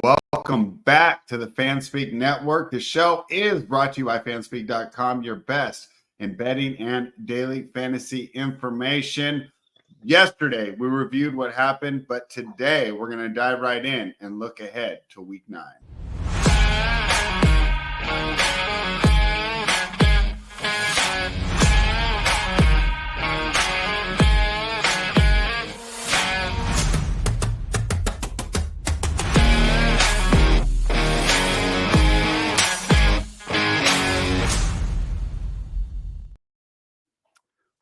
Welcome back to the FanSpeak Network. The show is brought to you by fanspeak.com, your best in betting and daily fantasy information. Yesterday, we reviewed what happened, but today we're going to dive right in and look ahead to week 9.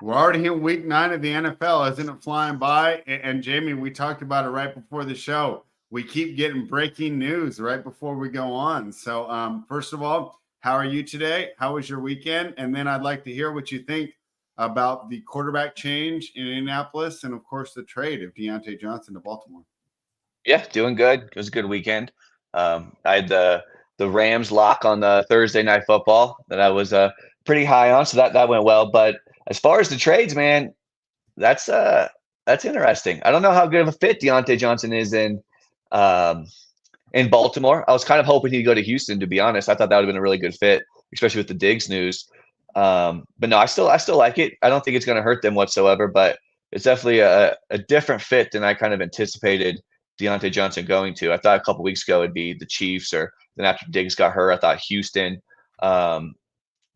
We're already in week 9 of the NFL. Isn't it flying by? And Jamie, we talked about it right before the show. We keep getting breaking news right before we go on. So first of all, how are you today? How was your weekend? And then I'd like to hear what you think about the quarterback change in Indianapolis and, of course, the trade of Deontay Johnson to Baltimore. Yeah, doing good. It was a good weekend. I had the Rams lock on the Thursday Night Football that I was pretty high on, so that went well. But as far as the trades, man, that's interesting. I don't know how good of a fit Deontay Johnson is in Baltimore. I was kind of hoping he'd go to Houston, to be honest. I thought that would have been a really good fit, especially with the Diggs news. But no, I still like it. I don't think it's going to hurt them whatsoever, but it's definitely a different fit than I kind of anticipated Deontay Johnson going to. I thought a couple weeks ago it'd be the Chiefs, or then after Diggs got hurt, I thought Houston.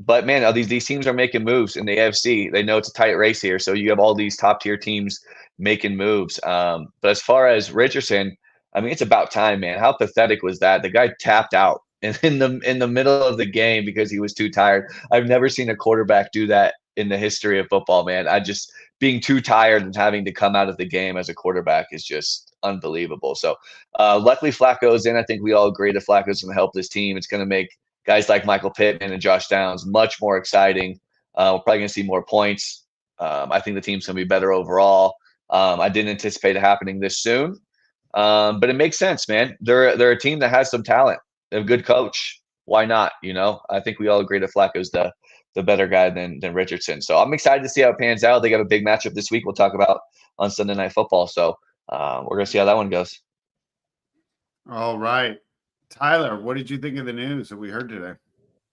But man, these teams are making moves in the AFC. They know it's a tight race here, so you have all these top tier teams making moves. But as far as Richardson, I mean, it's about time, man. How pathetic was that? The guy tapped out in the middle of the game because he was too tired. I've never seen a quarterback do that in the history of football, man. Being too tired and having to come out of the game as a quarterback is just unbelievable. So luckily Flacco's in. I think we all agree that Flacco's going to help this team. It's going to make guys like Michael Pittman and Josh Downs much more exciting. We're probably going to see more points. I think the team's going to be better overall. I didn't anticipate it happening this soon, but it makes sense, man. They're a team that has some talent. They have a good coach. Why not? I think we all agree that Flacco's the better guy than Richardson. So I'm excited to see how it pans out. They got a big matchup this week we'll talk about on Sunday Night Football. So we're going to see how that one goes. All right. Tyler, what did you think of the news that we heard today?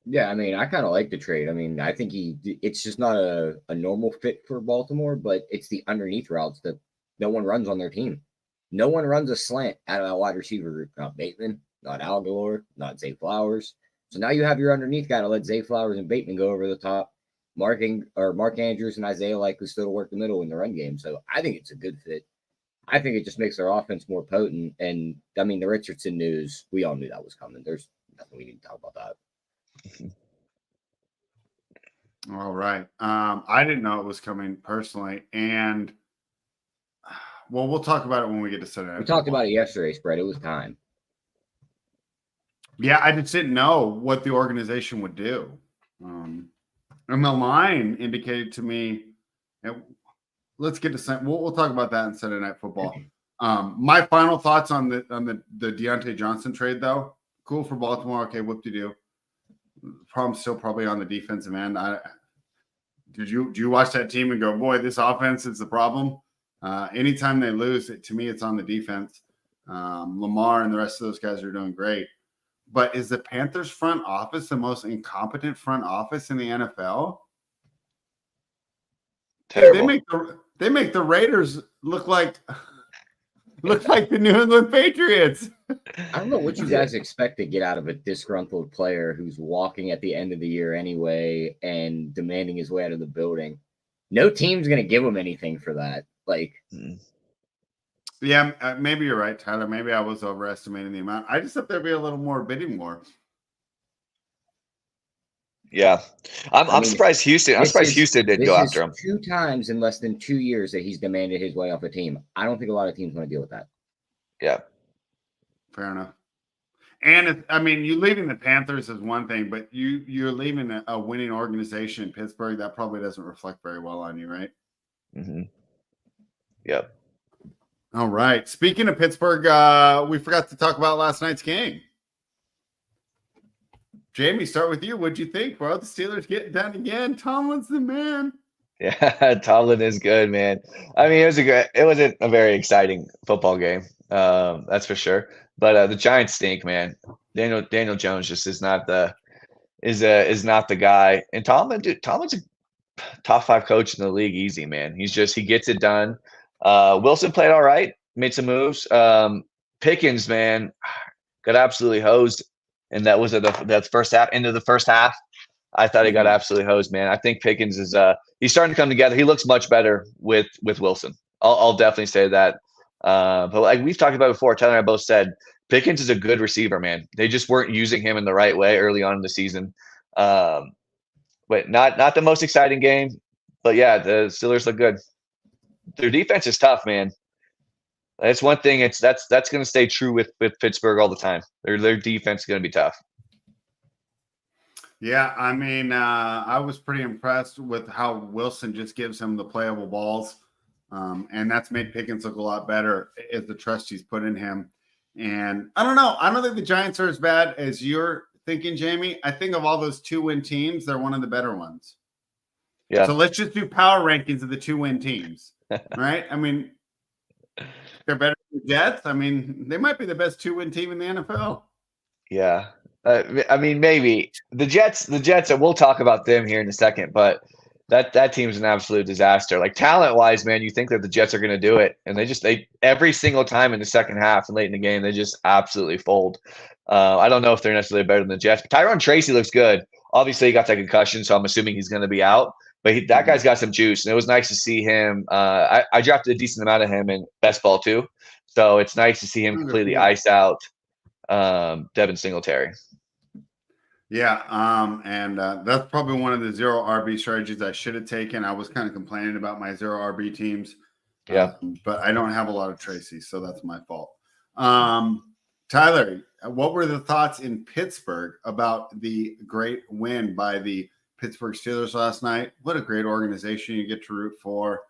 Yeah, I mean, I kind of like the trade. I mean, I think it's just not a normal fit for Baltimore, but it's the underneath routes that no one runs on their team. No one runs a slant out of that wide receiver group. Not Bateman, not Algalore, not Zay Flowers. So now you have your underneath guy to let Zay Flowers and Bateman go over the top. Mark Andrews and Isaiah likely still to work the middle in the run game. So I think it's a good fit. I think it just makes their offense more potent. And I mean, the Richardson news, we all knew that was coming. There's nothing we need to talk about that. All right. I didn't know it was coming personally. And well, we'll talk about it when we get to Sunday. We talked about it yesterday, Spread. It was time. Yeah, I just didn't know what the organization would do. And the line indicated to me, let's get to we'll talk about that in Sunday Night Football. My final thoughts on the Deontay Johnson trade, though. Cool for Baltimore. Okay, whoop-de-doo. Problem's still probably on the defensive end. Do you watch that team and go, boy, this offense is the problem? Anytime they lose, to me, it's on the defense. Lamar and the rest of those guys are doing great. But is the Panthers front office the most incompetent front office in the NFL? Terrible. They make the Raiders look like the New England Patriots. I don't know what you guys expect to get out of a disgruntled player who's walking at the end of the year anyway and demanding his way out of the building. No team's going to give him anything for that. Yeah, maybe you're right, Tyler. Maybe I was overestimating the amount. I just thought there'd be a little more bidding war. Yeah, I'm surprised Houston. I'm surprised Houston didn't go after him 2 times in less than 2 years that he's demanded his way off a team. I don't think a lot of teams want to deal with that. Yeah, fair enough. And you leaving the Panthers is one thing, but you're leaving a winning organization in Pittsburgh. That probably doesn't reflect very well on you, right? Mm-hmm. Yep. All right. Speaking of Pittsburgh, we forgot to talk about last night's game. Jamie, start with you. What'd you think, bro? The Steelers getting done again. Tomlin's the man. Yeah, Tomlin is good, man. I mean, it wasn't a very exciting football game. That's for sure. But the Giants stink, man. Daniel Jones just is not the guy. And Tomlin's a top 5 coach in the league, easy, man. He gets it done. Wilson played all right, made some moves. Pickens, man, got absolutely hosed, and that was at the first half. Into the first half, I thought he got absolutely hosed, man. I think Pickens is he's starting to come together. He looks much better with Wilson. I'll definitely say that. But like we've talked about before, Tyler and I both said Pickens is a good receiver, man. They just weren't using him in the right way early on in the season. But not the most exciting game. But yeah, the Steelers look good. Their defense is tough, man. That's one thing. That's going to stay true with Pittsburgh all the time. Their defense is going to be tough. Yeah, I mean, I was pretty impressed with how Wilson just gives him the playable balls, and that's made Pickens look a lot better as the trust he's put in him. And I don't know. I don't think the Giants are as bad as you're thinking, Jamie. I think of all those 2-win teams, they're one of the better ones. Yeah. So let's just do power rankings of the 2-win teams, right? I mean, they're better than the Jets. I mean, they might be the best 2-win team in the NFL. Yeah. I mean, maybe the Jets, and we'll talk about them here in a second, but that team's an absolute disaster. Like talent-wise, man, you think that the Jets are going to do it, and they every single time in the second half and late in the game, they just absolutely fold. I don't know if they're necessarily better than the Jets, but Tyrone Tracy looks good. Obviously, he got that concussion, so I'm assuming he's going to be out. But that guy's got some juice, and it was nice to see him. I drafted a decent amount of him in best ball too, so it's nice to see him completely ice out Devin Singletary. Yeah, and that's probably one of the 0 RB strategies I should have taken. I was kind of complaining about my 0 RB teams. Yeah. But I don't have a lot of Tracy, so that's my fault. Tyler, what were the thoughts in Pittsburgh about the great win by the Pittsburgh Steelers last night? What a great organization you get to root for.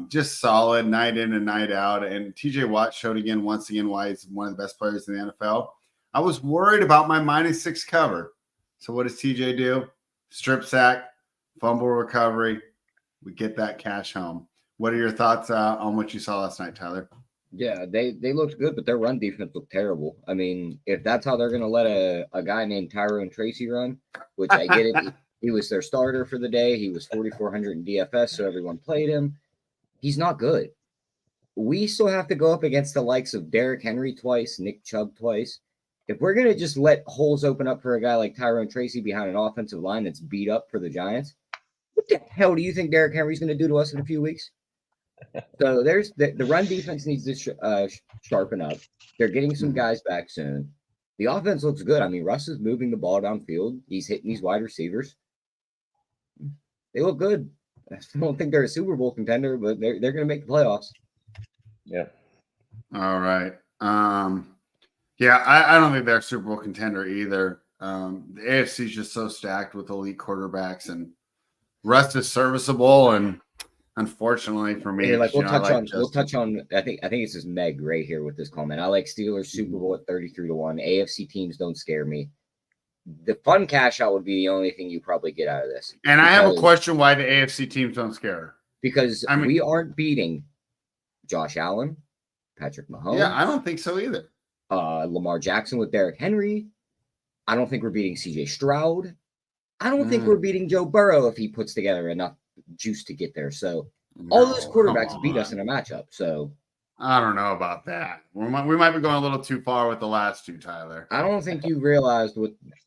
Just solid night in and night out. And TJ Watt showed once again why he's one of the best players in the NFL. I was worried about my -6 cover. So what does TJ do? Strip sack, fumble recovery. We get that cash home. What are your thoughts on what you saw last night, Tyler? Yeah, they looked good, but their run defense looked terrible. I mean, if that's how they're going to let a guy named Tyrone Tracy run, which I get it, he was their starter for the day. He was 4,400 in DFS, so everyone played him. He's not good. We still have to go up against the likes of Derrick Henry twice, Nick Chubb twice. If we're going to just let holes open up for a guy like Tyrone Tracy behind an offensive line that's beat up for the Giants, what the hell do you think Derrick Henry's going to do to us in a few weeks? So there's the run defense needs to sharpen up. They're getting some guys back soon. The offense looks good. I mean, Russ is moving the ball downfield. He's hitting these wide receivers. They look good. I don't think they're a Super Bowl contender, but they're going to make the playoffs. Yeah. All right. Yeah, I don't think they're a Super Bowl contender either. The AFC is just so stacked with elite quarterbacks, and Russ is serviceable. And unfortunately for me, we'll touch on. I think it's just Meg right here with this comment. I like Steelers Super Bowl at 33-1. AFC teams don't scare me. The fun cash out would be the only thing you probably get out of this. And I have a question: why the AFC teams don't scare? Because we aren't beating Josh Allen, Patrick Mahomes. Yeah, I don't think so either. Lamar Jackson with Derrick Henry. I don't think we're beating CJ Stroud. I don't think we're beating Joe Burrow if he puts together enough juice to get there. So all those quarterbacks beat us in a matchup. So I don't know about that. We might be going a little too far with the last two, Tyler. I don't think you realized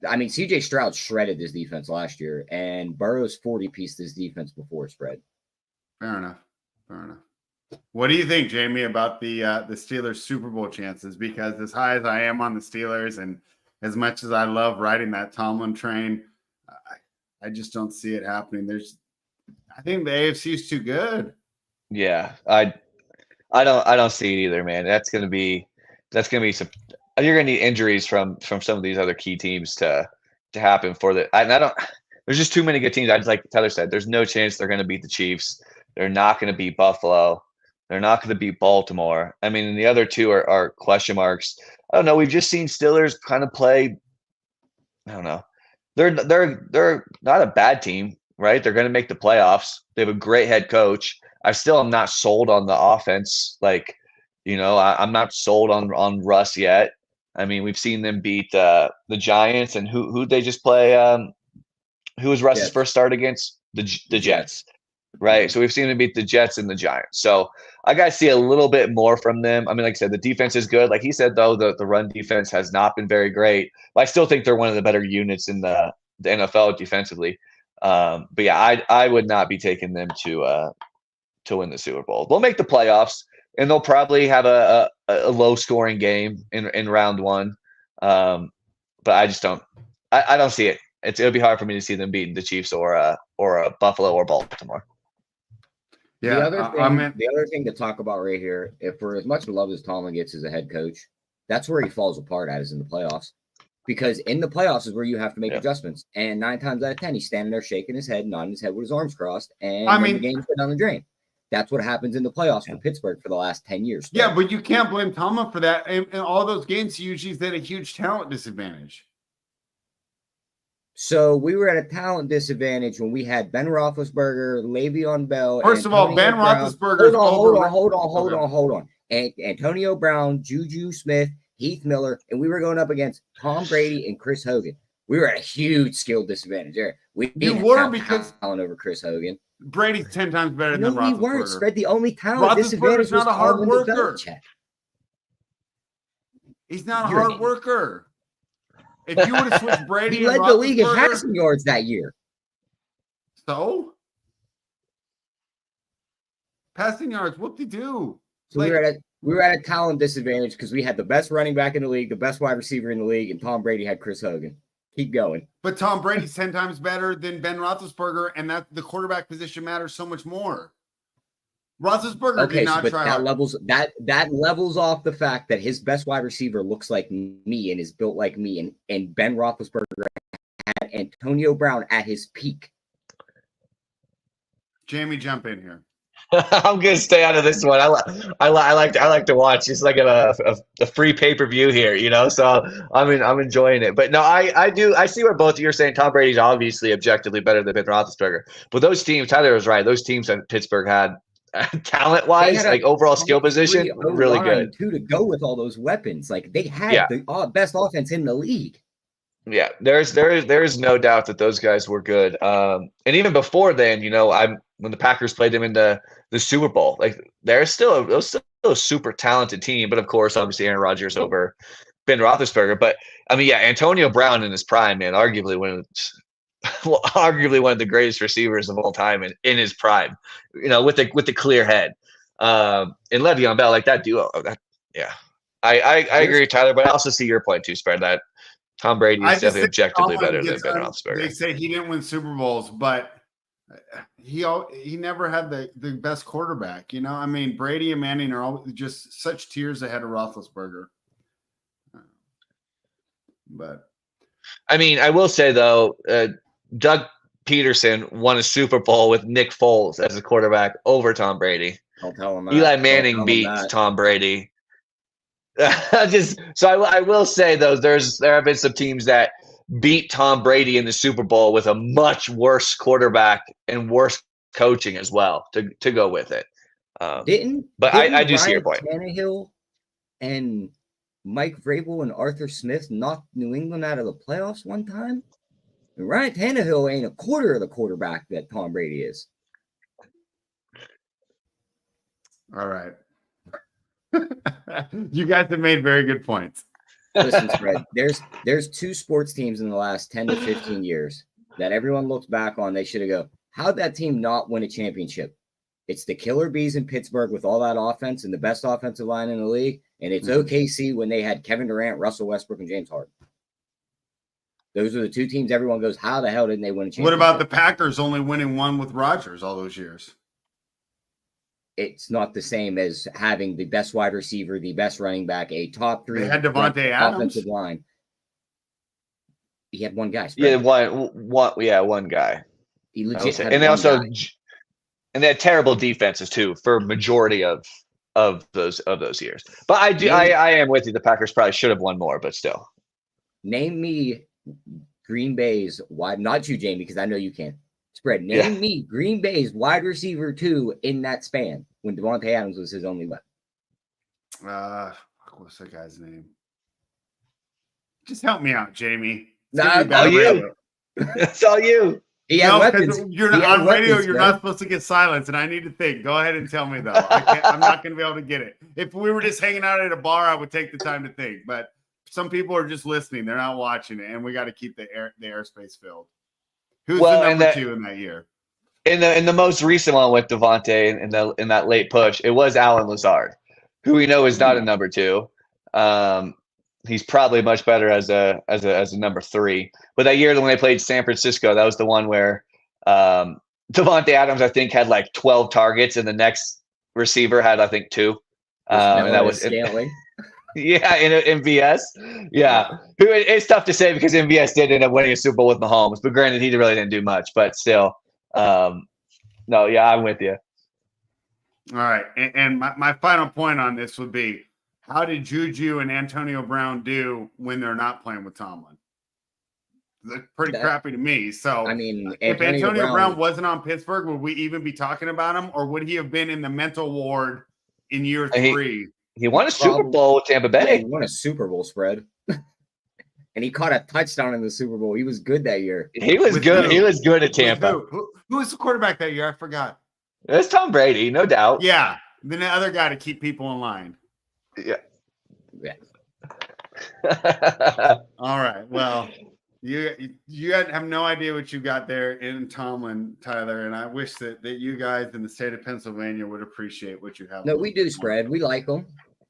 CJ Stroud shredded this defense last year, and Burrow's 40-pieced this defense before it spread. Fair enough. What do you think, Jamie, about the Steelers Super Bowl chances? Because as high as I am on the Steelers, and as much as I love riding that Tomlin train, I just don't see it happening. I think the AFC is too good. Yeah, I don't see it either, man. That's gonna be some. You're gonna need injuries from some of these other key teams to happen for the. I don't. There's just too many good teams. I just like Tyler said. There's no chance they're gonna beat the Chiefs. They're not gonna beat Buffalo. They're not gonna beat Baltimore. I mean, the other two are question marks. I don't know. We've just seen Steelers kind of play. I don't know. They're not a bad team, right? They're going to make the playoffs. They have a great head coach. I still am not sold on the offense. I'm not sold on Russ yet. I mean, we've seen them beat the Giants, and who they just play. Who was Russ's Jets. first start against? The Jets, right? So we've seen them beat the Jets and the Giants. So I got to see a little bit more from them. I mean, like I said, the defense is good. Like he said, though, the run defense has not been very great. But I still think they're one of the better units in the NFL defensively. But yeah, I would not be taking them to win the Super Bowl. They'll make the playoffs, and they'll probably have a low scoring game in round one. But I just don't. I don't see it. It'll be hard for me to see them beating the Chiefs or Buffalo or Baltimore. Yeah, the other thing to talk about right here, if for as much love as Tomlin gets as a head coach, that's where he falls apart at is in the playoffs. Because in the playoffs is where you have to make adjustments. And 9 times out of 10, he's standing there shaking his head, nodding his head with his arms crossed, and the game's going down the drain. That's what happens in the playoffs for Pittsburgh for the last 10 years. Yeah, but you can't blame Tomlin for that. In all those games, he usually at a huge talent disadvantage. So we were at a talent disadvantage when we had Ben Roethlisberger, Le'Veon Bell. First of all, Ben Roethlisberger. Hold on. And Antonio Brown, Juju Smith, Heath Miller, and we were going up against Tom Brady and Chris Hogan. We were at a huge skill disadvantage there. You were because talent over Chris Hogan. Brady's 10 times better than Roethlisberger. We weren't. Spread the only talent disadvantage. Roethlisberger's not a hard worker. He's not a hard worker. If you would have switched Brady, he led the league in passing yards that year. So, passing yards, whoop-de-doo. So we were at a talent disadvantage because we had the best running back in the league, the best wide receiver in the league, and Tom Brady had Chris Hogan. Keep going. But Tom Brady's 10 times better than Ben Roethlisberger, and that the quarterback position matters so much more. Roethlisberger did not try hard. That levels off the fact that his best wide receiver looks like me and is built like me, and Ben Roethlisberger had Antonio Brown at his peak. Jamie, jump in here. I'm gonna stay out of this one. I like to watch. It's like a free pay-per-view here, you know. So I'm enjoying it. But no, I see where both of you are saying Tom Brady's obviously objectively better than Ben Roethlisberger. But those teams, Tyler was right. Those teams that Pittsburgh had talent-wise, like overall skill position, really good. Too, to go with all those weapons, like they had the best offense in the league. Yeah, there's no doubt that those guys were good. And even before then, you know, when the Packers played them in the Super Bowl, like they're still a super talented team. But of course, obviously Aaron Rodgers over Ben Roethlisberger. But I mean, yeah, Antonio Brown in his prime, man, arguably one of the greatest receivers of all time in his prime, you know, with the clear head. And Le'Veon Bell, like that duo. I agree, Tyler, but I also see your point too, Spread, that Tom Brady is definitely objectively better than Ben Roethlisberger. They say he didn't win Super Bowls, but he never had the best quarterback. You know, I mean, Brady and Manning are all just such tiers ahead of Roethlisberger. But I mean, I will say though, Doug Peterson won a Super Bowl with Nick Foles as a quarterback over Tom Brady. Don't tell him that. Eli Manning beat Tom Brady. I will say though, there have been some teams that beat Tom Brady in the Super Bowl with a much worse quarterback and worse coaching as well to go with it. I do see your point. Tannehill and Mike Vrabel and Arthur Smith knocked New England out of the playoffs one time. And Ryan Tannehill ain't a quarter of the quarterback that Tom Brady is. All right. You guys have made very good points. Listen, Fred, there's 2 sports teams in the last 10 to 15 years that everyone looks back on. They should have go, how'd that team not win a championship? It's the Killer Bees in Pittsburgh with all that offense and the best offensive line in the league. And it's OKC when they had Kevin Durant, Russell Westbrook, and James Harden. Those are the 2 teams everyone goes, how the hell didn't they win a championship? What about the Packers only winning one with Rodgers all those years? It's not the same as having the best wide receiver, the best running back, a top 3. They had Devontae Adams. Offensive line. He had one guy. Yeah, one guy. He legit had and they also guy. And they had terrible defenses too for majority of those years. But I am with you. The Packers probably should have won more, but still. Name me Green Bay's wide, not you, Jamie, because I know you can. Spread. Name me Green Bay's wide receiver 2 in that span when Devontae Adams was his only weapon. What's that guy's name? Just help me out, Jamie. Nah, It's all you. It's all you. He had weapons. You're He had on radio. weapons, You're bro. not supposed to get silence, and I need to think. Go ahead and tell me though. I'm not going to be able to get it. If we were just hanging out at a bar, I would take the time to think. But some people are just listening; they're not watching it, and we got to keep the airspace filled. Who's the number 2 in that year? In the most recent one with Devontae in that late push, it was Alan Lazard, who we know is not a number 2. He's probably much better as a number 3. But that year when they played San Francisco, that was the one where Devontae Adams, I think, had like 12 targets, and the next receiver had, I think, 2. And that was Scantling. Yeah, in MVS. Yeah. It's tough to say because MVS did end up winning a Super Bowl with Mahomes, but granted, he really didn't do much. But still, no, yeah, I'm with you. All right. And my final point on this would be, how did Juju and Antonio Brown do when they're not playing with Tomlin? They're pretty crappy to me. So, I mean, if Antonio Brown wasn't on Pittsburgh, would we even be talking about him, or would he have been in the mental ward in year 3? He won a Super Bowl with Tampa Bay. Yeah, he won a Super Bowl spread. And he caught a touchdown in the Super Bowl. He was good that year. He was good. He was good at Tampa. Who was the quarterback that year? I forgot. It's Tom Brady, no doubt. Yeah. Then the other guy to keep people in line. Yeah. All right. Well, you have no idea what you got there in Tomlin, Tyler, and I wish that you guys in the state of Pennsylvania would appreciate what you have. No, we do spread. We like him,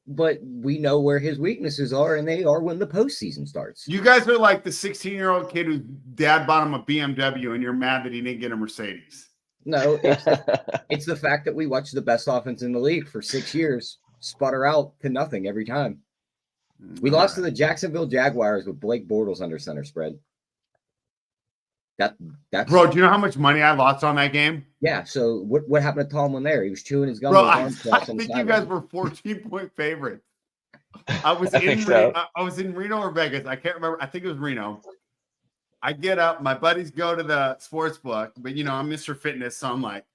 but we know where his weaknesses are, and they are when the postseason starts. You guys are like the 16-year-old kid whose dad bought him a BMW, and you're mad that he didn't get a Mercedes. No, it's the fact that we watched the best offense in the league for 6 years sputter out to nothing every time. We lost to the Jacksonville Jaguars with Blake Bortles under center spread. That's bro. Do you know how much money I lost on that game? Yeah. So what happened to Tomlin there? He was chewing his gum. Bro, I think you guys were 14-point favorites. I was in Reno or Vegas. I can't remember. I think it was Reno. I get up. My buddies go to the sports book, but I'm Mr. Fitness, so I'm like,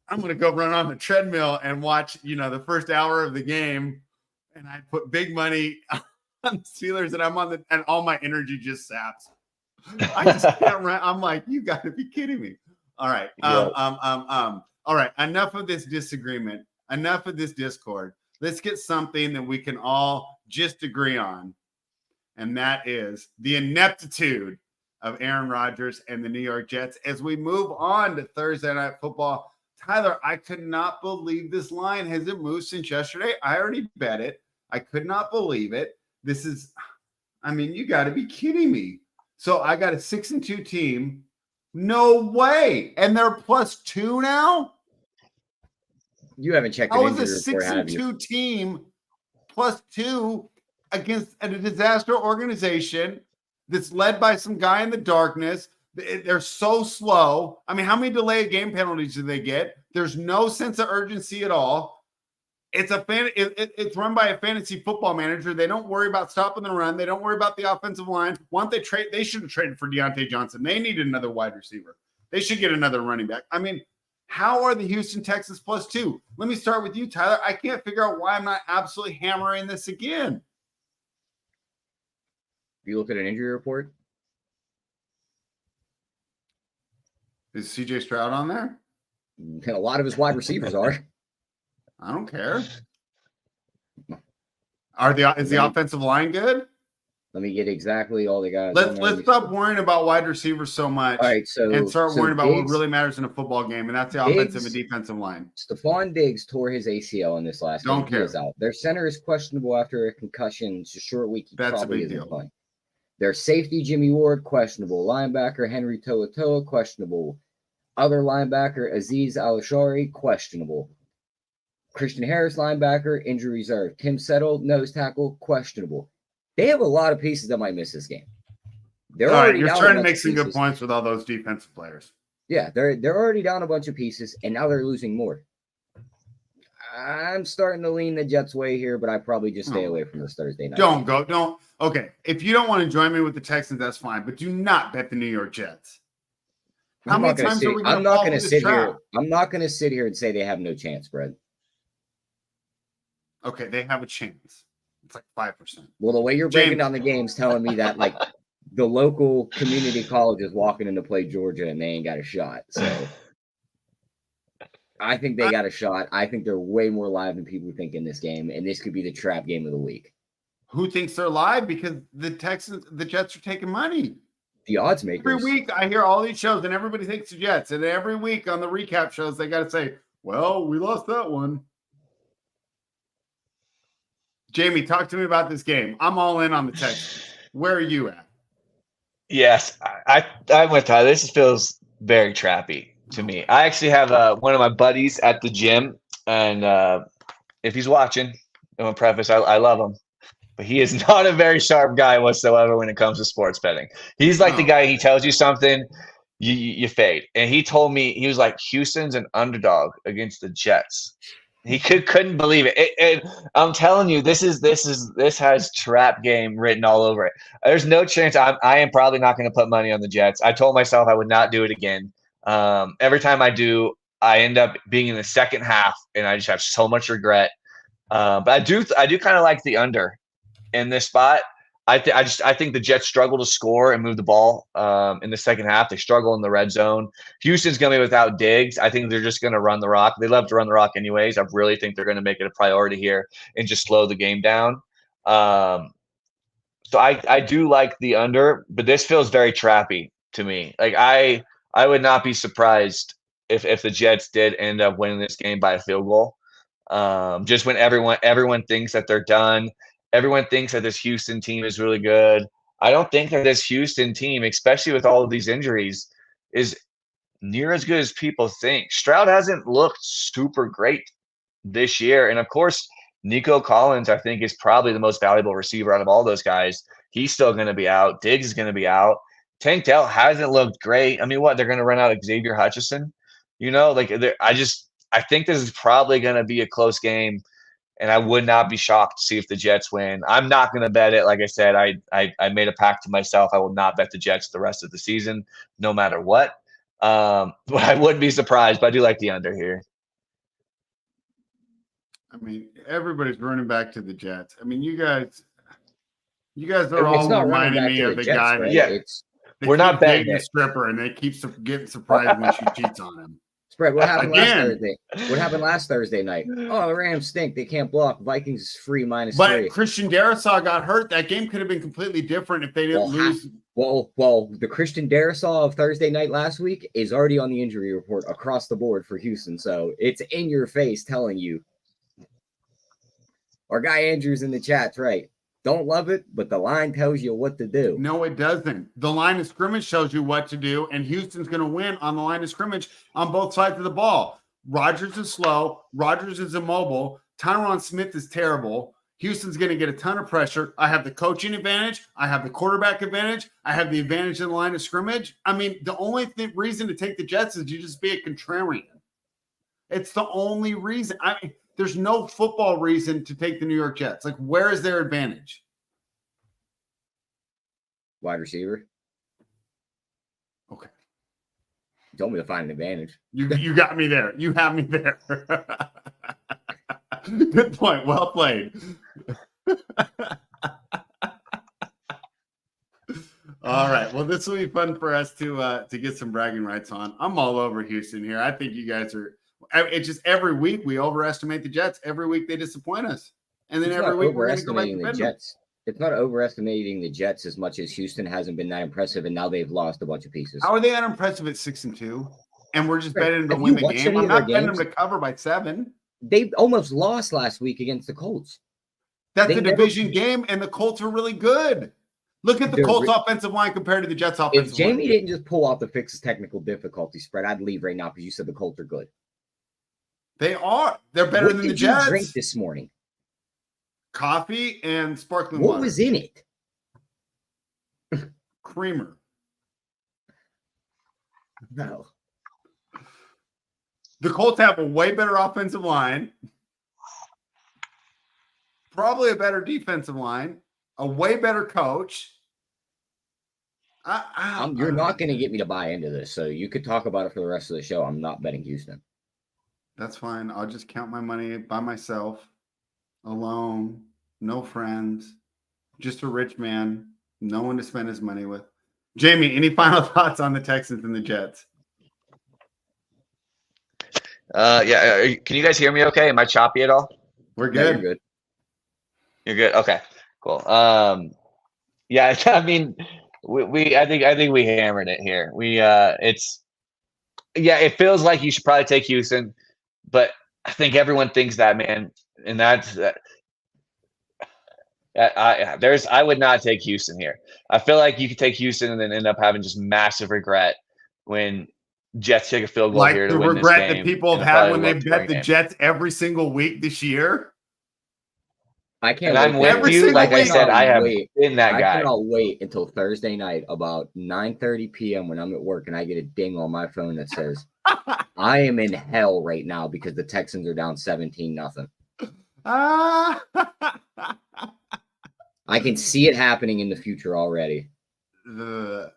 I'm gonna go run on the treadmill and watch the first hour of the game, and I put big money on the Steelers, and and all my energy just saps. I just can't run. I'm like, you got to be kidding me. All right. All right. Enough of this disagreement. Enough of this discord. Let's get something that we can all just agree on. And that is the ineptitude of Aaron Rodgers and the New York Jets as we move on to Thursday Night Football. Tyler, I could not believe this line. Has it moved since yesterday? I already bet it. I could not believe it. You got to be kidding me. So I got a 6-2 team. No way. And they're +2 now? You haven't checked I was a 6-2 team +2 against a disaster organization that's led by some guy in the darkness. They're so slow. I mean, how many delay game penalties do they get? There's no sense of urgency at all. It's run by a fantasy football manager. They don't worry about stopping the run. They don't worry about the offensive line. They should have traded for Deontay Johnson. They need another wide receiver. They should get another running back. I mean, how are the Houston Texans +2? Let me start with you, Tyler. I can't figure out why I'm not absolutely hammering this again. If you look at an injury report, is CJ Stroud on there? A lot of his wide receivers are. I don't care. Is the offensive line good? Let me get exactly all the guys. Let's stop worrying about wide receivers so much. All right, and start worrying about what really matters in a football game, and that's the offensive and defensive line. Stephon Diggs tore his ACL in this last game. Don't care. Out. Their center is questionable after a concussion. It's a short week. That's a big deal. Playing. Their safety, Jimmy Ward, questionable. Linebacker, Henry To'oTo'o, questionable. Other linebacker, Azeez Al-Ashari, questionable. Christian Harris, linebacker, injury reserve. Tim Settle, nose tackle, questionable. They have a lot of pieces that might miss this game. You're trying to make some good points with all those defensive players. Yeah, they're already down a bunch of pieces, and now they're losing more. I'm starting to lean the Jets' way here, but I probably just stay away from this Thursday night. Don't. Okay, if you don't want to join me with the Texans, that's fine, but do not bet the New York Jets. How many times are we going to fall into this trap? I'm not going to sit here and say they have no chance, Brad. Okay, they have a chance. it's like 5%. Well, the way you're breaking James. down the game's telling me that like the local community college is walking in to play Georgia and they ain't got a shot. So I think they got a shot. I think they're way more live than people think in this game, and this could be the trap game of the week. Who thinks they're live? Because the Jets are taking money. The odds makers. Every week I hear all these shows and everybody thinks the Jets. And every week on the recap shows, they got to say, well, we lost that one. Jamie, talk to me about this game. I'm all in on the Texans. Where are you at? Yes, I'm with Tyler. This feels very trappy to me. I actually have one of my buddies at the gym, and if he's watching, I'm gonna preface, I love him, but he is not a very sharp guy whatsoever when it comes to sports betting. He's like the guy, he tells you something, you fade. And he told me, he was like, Houston's an underdog against the Jets. He couldn't believe it. And I'm telling you, this has trap game written all over it. There's no chance I am probably not going to put money on the Jets. I told myself I would not do it again. Every time I do, I end up being in the second half, and I just have so much regret. But I do kind of like the under in this spot. I think the Jets struggle to score and move the ball in the second half. They struggle in the red zone. Houston's going to be without Diggs. I think they're just going to run the rock. They love to run the rock anyways. I really think they're going to make it a priority here and just slow the game down. So I do like the under, but this feels very trappy to me. Like I would not be surprised if the Jets did end up winning this game by a field goal. Just when everyone thinks that they're done. Everyone thinks that this Houston team is really good. I don't think that this Houston team, especially with all of these injuries, is near as good as people think. Stroud hasn't looked super great this year. And, of course, Nico Collins, I think, is probably the most valuable receiver out of all those guys. He's still going to be out. Diggs is going to be out. Tank Dell hasn't looked great. I mean, what, they're going to run out Xavier Hutchinson? You know, like I think this is probably going to be a close game. And I would not be shocked to see if the Jets win. I'm not going to bet it. Like I said, I made a pact to myself. I will not bet the Jets the rest of the season, no matter what. But I wouldn't be surprised. But I do like the under here. I mean, everybody's running back to the Jets. I mean, you guys are all reminding me of the Jets, guy. Right? Yeah, we're not betting the stripper, and they keep getting surprised when she cheats on him. Spread. What happened last Thursday? What happened last Thursday night? Oh, the Rams stink. They can't block. Vikings free -3. But Christian Darrisaw got hurt. That game could have been completely different if they didn't lose. Well, the Christian Darrisaw of Thursday night last week is already on the injury report across the board for Houston. So it's in your face telling you. Our guy Andrew's in the chat's right. Don't love it, but the line tells you what to do. No, it doesn't. The line of scrimmage shows you what to do, and Houston's going to win on the line of scrimmage on both sides of the ball. Rodgers is slow. Rodgers is immobile. Tyron Smith is terrible. Houston's going to get a ton of pressure. I have the coaching advantage. I have the quarterback advantage. I have the advantage in the line of scrimmage. I mean, the only reason to take the Jets is you just be a contrarian. It's the only reason. I mean, there's no football reason to take the New York Jets. Like, where is their advantage? Wide receiver. Okay. You told me to find an advantage. You got me there. You have me there. Good point. Well played. All right. Well, this will be fun for us to get some bragging rights on. I'm all over Houston here. I think you guys are. It's just every week we overestimate the Jets. Every week they disappoint us, and then every week we're going to go back to the Jets. It's not overestimating the Jets as much as Houston hasn't been that impressive, and now they've lost a bunch of pieces. How are they unimpressive at 6-2? And we're just betting them to win the game. I'm not betting them to cover by 7. They almost lost last week against the Colts. That's a division game, and the Colts are really good. Look at the Colts offensive line compared to the Jets offensive line. If Jamie didn't just pull off the fixed technical difficulty spread, I'd leave right now because you said the Colts are good. They are. They're better than the Jets. What did you drink this morning? Coffee and sparkling water. What was in it? Creamer. No. The Colts have a way better offensive line, probably a better defensive line, a way better coach. You're not going to get me to buy into this, so you could talk about it for the rest of the show. I'm not betting Houston. That's fine. I'll just count my money by myself, alone, no friends, just a rich man, no one to spend his money with. Jamie, any final thoughts on the Texans and the Jets? Can you guys hear me okay? Am I choppy at all? We're Yeah, good. you're good. You're good. Okay, cool. Yeah, I mean, I think we hammered it here. It feels like you should probably take Houston, but I think everyone thinks that, man, and I would not take Houston here. I feel like you could take Houston and then end up having just massive regret when Jets take a field goal Like here to the win this regret game. that people have had when they bet the Jets every single week this year. I can't. And I'm wait with you. Like I said, I have been that guy. I cannot wait until Thursday night about 9:30 p.m. when I'm at work and I get a ding on my phone that says, "I am in hell right now because the Texans are down 17-0." I can see it happening in the future already.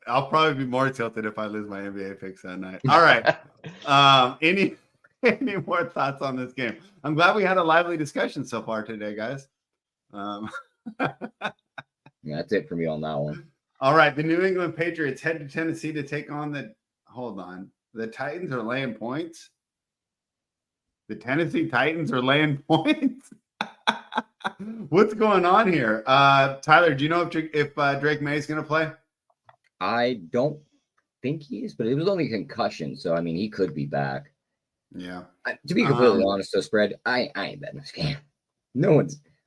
I'll probably be more tilted if I lose my NBA picks that night. All right. Any more thoughts on this game? I'm glad we had a lively discussion so far today, guys. Yeah, that's it for me on that one. All right. The New England Patriots head to Tennessee to take on the Titans are laying points. The Tennessee Titans are laying points. What's going on here? Tyler, do you know if Drake May is going to play? I don't think he is, but it was only a concussion, so I mean he could be back. Yeah. To be completely honest, though, spread, I ain't betting this game.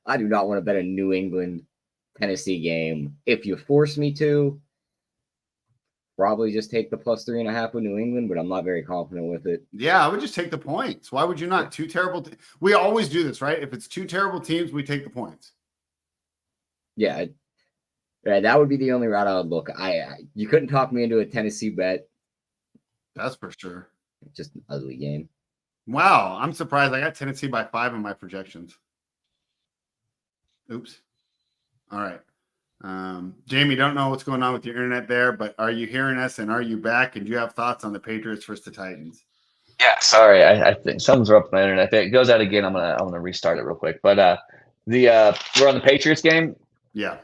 I do not want to bet a New England Tennessee game. If you force me to, probably just take the +3.5 with New England, but I'm not very confident with it. Yeah, I would just take the points. Why would you not? Two terrible. We always do this, right? If it's two terrible teams, we take the points. Yeah, that would be the only route I would look. You couldn't talk me into a Tennessee bet. That's for sure. Just an ugly game. Wow, I'm surprised. I got Tennessee by 5 in my projections. Oops. All right. Jamie, don't know what's going on with your internet there, but are you hearing us and are you back? And do you have thoughts on the Patriots versus the Titans? Yeah, sorry. I think something's wrong with my internet. If it goes out again, I'm gonna restart it real quick. But we're on the Patriots game. Yeah.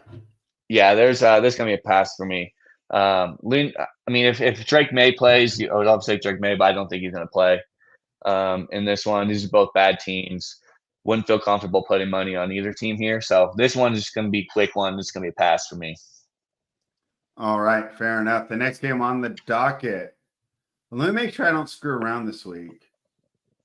Yeah, there's gonna be a pass for me. I mean, if Drake May plays, I would love to take Drake May, but I don't think he's gonna play in this one. These are both bad teams. Wouldn't feel comfortable putting money on either team here. So this one is just going to be a quick one. It's going to be a pass for me. All right. Fair enough. The next game on the docket. Let me make sure I don't screw around this week.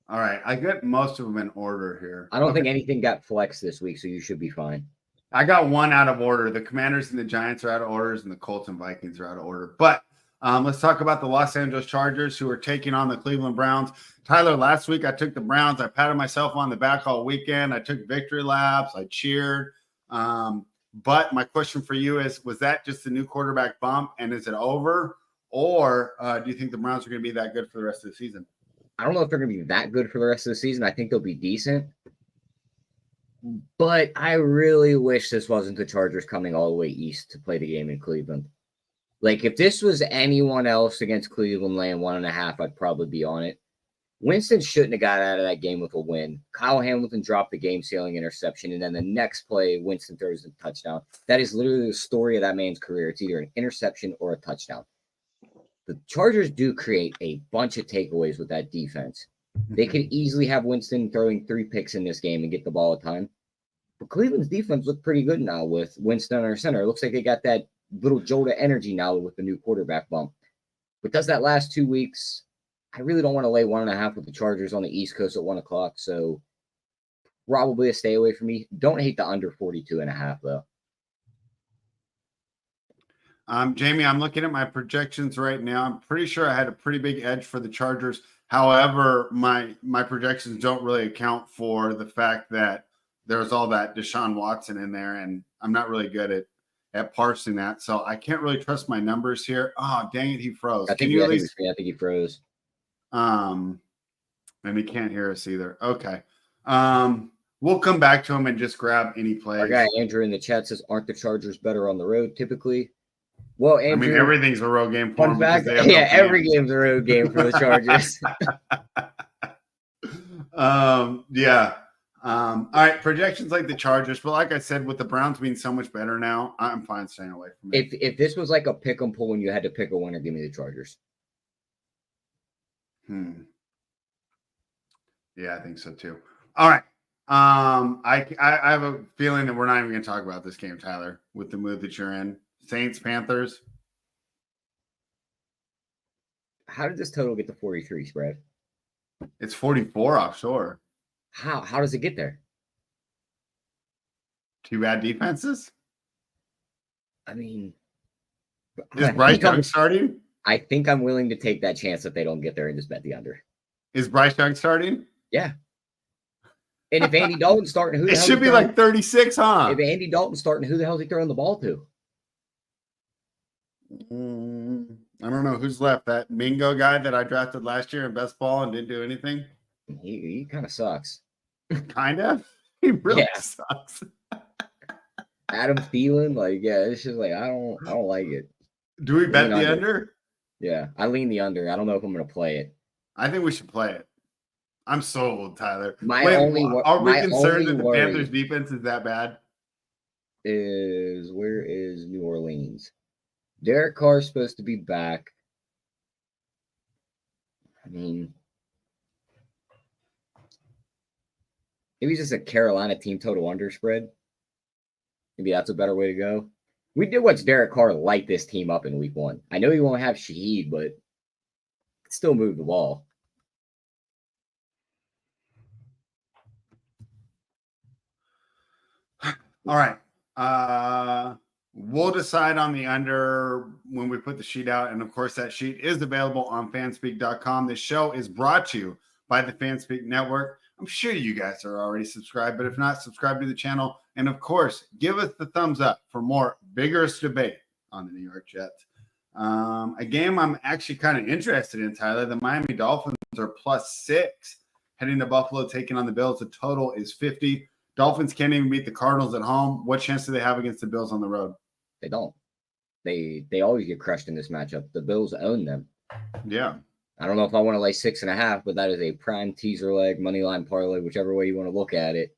All right. I got most of them in order here. I don't think anything got flexed this week, so you should be fine. I got one out of order. The Commanders and the Giants are out of orders, and the Colts and Vikings are out of order. But let's talk about the Los Angeles Chargers, who are taking on the Cleveland Browns. Tyler, last week I took the Browns. I patted myself on the back all weekend. I took victory laps. I cheered. But my question for you is, was that just the new quarterback bump, and is it over? Or do you think the Browns are going to be that good for the rest of the season? I don't know if they're going to be that good for the rest of the season. I think they'll be decent. But I really wish this wasn't the Chargers coming all the way east to play the game in Cleveland. Like, if this was anyone else against Cleveland laying 1.5, I'd probably be on it. Winston shouldn't have got out of that game with a win. Kyle Hamilton dropped the game-sealing interception, and then the next play, Winston throws a touchdown. That is literally the story of that man's career. It's either an interception or a touchdown. The Chargers do create a bunch of takeaways with that defense. They could easily have Winston throwing 3 picks in this game and get the ball a time. But Cleveland's defense looked pretty good now with Winston under center. It looks like they got that little jolt of energy now with the new quarterback bump. But does that last 2 weeks? I really don't want to lay 1.5 with the Chargers on the East Coast at 1 o'clock. So probably a stay away from me. Don't hate the under 42.5 though. Jamie, I'm looking at my projections right now. I'm pretty sure I had a pretty big edge for the Chargers. However, my projections don't really account for the fact that there's all that Deshaun Watson in there, and I'm not really good at parsing that. So I can't really trust my numbers here. Oh, dang it, he froze. I think he froze. And he can't hear us either. Okay. We'll come back to him and just grab any plays. Our guy Andrew in the chat says, aren't the Chargers better on the road typically? Well, Andrew, I mean, everything's a road game for fun them. fact, every game's a road game for the Chargers. Yeah. All right, projections like the Chargers, but like I said, with the Browns being so much better now, I'm fine staying away from it. If this was like a pick 'em pool and you had to pick a winner, give me the Chargers. Yeah, I think so too. All right. I have a feeling that we're not even going to talk about this game, Tyler, with the mood that you're in. Saints, Panthers. How did this total get to 43 spread? It's 44 offshore. How does it get there? Two bad defenses. I mean, Is Bryce Young starting? I think I'm willing to take that chance that they don't get there and just bet the under. Is Bryce Young starting? Yeah. And if Andy Dalton's starting, who the It hell should be like 36, huh? If Andy Dalton's starting, who the hell is he throwing the ball to? I don't know who's left. That Mingo guy that I drafted last year in best ball and didn't do anything. He kind of sucks. Kind of. He really sucks. Adam Thielen, it's just like I don't like it. Do we bet the under? Yeah, I lean the under. I don't know if I'm going to play it. I think we should play it. I'm sold, Tyler. Are we concerned that the Panthers defense is that bad? Where is New Orleans? Derek Carr's supposed to be back. I mean, maybe just a Carolina team total under spread. Maybe that's a better way to go. We did watch Derek Carr light this team up in week 1. I know he won't have Shaheed, but still move the ball. All right. We'll decide on the under when we put the sheet out. And of course, that sheet is available on fanspeak.com. This show is brought to you by the Fanspeak Network. I'm sure you guys are already subscribed, but if not, subscribe to the channel. And of course, give us the thumbs up for more vigorous debate on the New York Jets. A game I'm actually kind of interested in, Tyler. The Miami Dolphins are +6 heading to Buffalo, taking on the Bills. The total is 50. Dolphins can't even beat the Cardinals at home. What chance do they have against the Bills on the road? They don't. They always get crushed in this matchup. The Bills own them. Yeah. I don't know if I want to lay 6.5, but that is a prime teaser leg, money line parlay, whichever way you want to look at it.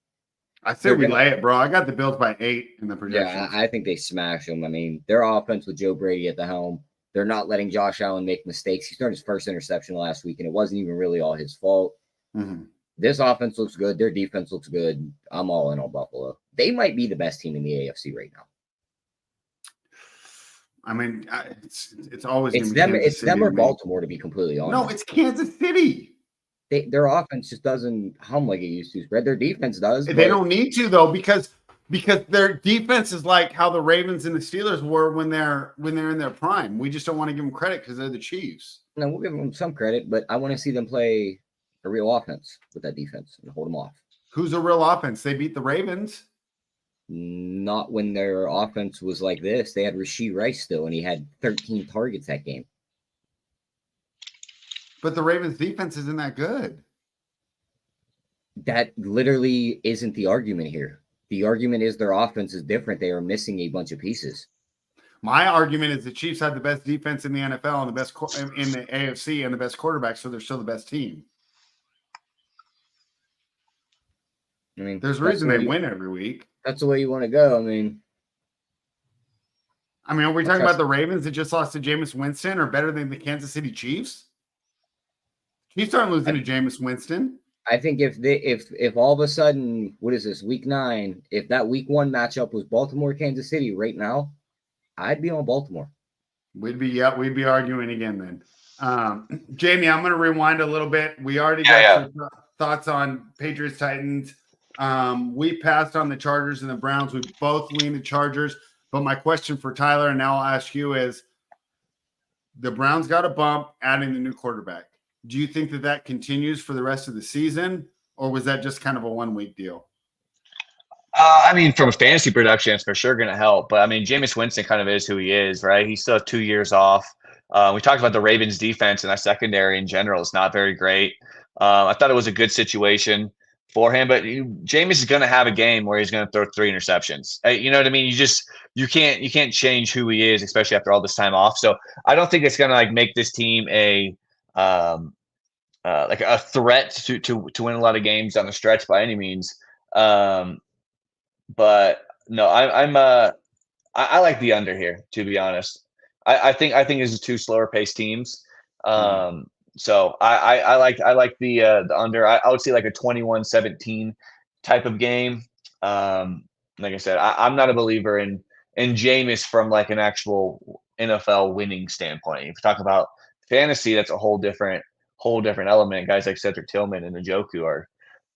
I said we lay it, bro. I got the Bills by 8 in the projection. Yeah, I think they smash them. I mean, their offense with Joe Brady at the helm, they're not letting Josh Allen make mistakes. He turned his first interception last week, and it wasn't even really all his fault. Mm-hmm. This offense looks good. Their defense looks good. I'm all in on Buffalo. They might be the best team in the AFC right now. I mean, it's always it's them or Baltimore, to be completely honest. No, it's Kansas City. Their offense just doesn't hum like it used to. Spread. Their defense does. They don't need to though, because their defense is like how the Ravens and the Steelers were when they're in their prime. We just don't want to give them credit because they're the Chiefs. No, we'll give them some credit, but I want to see them play a real offense with that defense and hold them off. Who's a real offense? They beat the Ravens. Not when their offense was like this. They had Rashee Rice still, and he had 13 targets that game. But the Ravens defense isn't that good. That literally isn't the argument here. The argument is their offense is different. They are missing a bunch of pieces. My argument is the Chiefs have the best defense in the NFL and the best in the AFC and the best quarterback, so they're still the best team. I mean, there's a reason they win every week. That's the way you want to go. I mean, are we talking about the Ravens that just lost to Jameis Winston or better than the Kansas City Chiefs? Chiefs aren't losing to Jameis Winston. I think if all of a sudden, what is this, week 9, if that week 1 matchup was Baltimore, Kansas City right now, I'd be on Baltimore. We'd be arguing again then. Jamie, I'm going to rewind a little bit. We already got some thoughts on Patriots Titans. We passed on the Chargers and the Browns. We both lean the Chargers. But my question for Tyler, and now I'll ask you, is the Browns got a bump adding the new quarterback. Do you think that continues for the rest of the season, or was that just kind of a 1-week deal? From a fantasy production, it's for sure going to help. But, Jameis Winston kind of is who he is, right? He's still 2 years off. We talked about the Ravens defense, and that secondary in general is not very great. I thought it was a good situation for him, but Jameis is going to have a game where he's going to throw 3 interceptions. You know what I mean? You can't change who he is, especially after all this time off. So I don't think it's going to make this team a threat to win a lot of games on the stretch by any means. But no, I like the under here, to be honest. I think this is two slower paced teams. So I like the under. I would see like a 21-17 type of game. Like I said, I'm not a believer in Jameis from like an actual NFL winning standpoint. If you talk about fantasy, that's a whole different element. Guys like Cedric Tillman and Njoku are,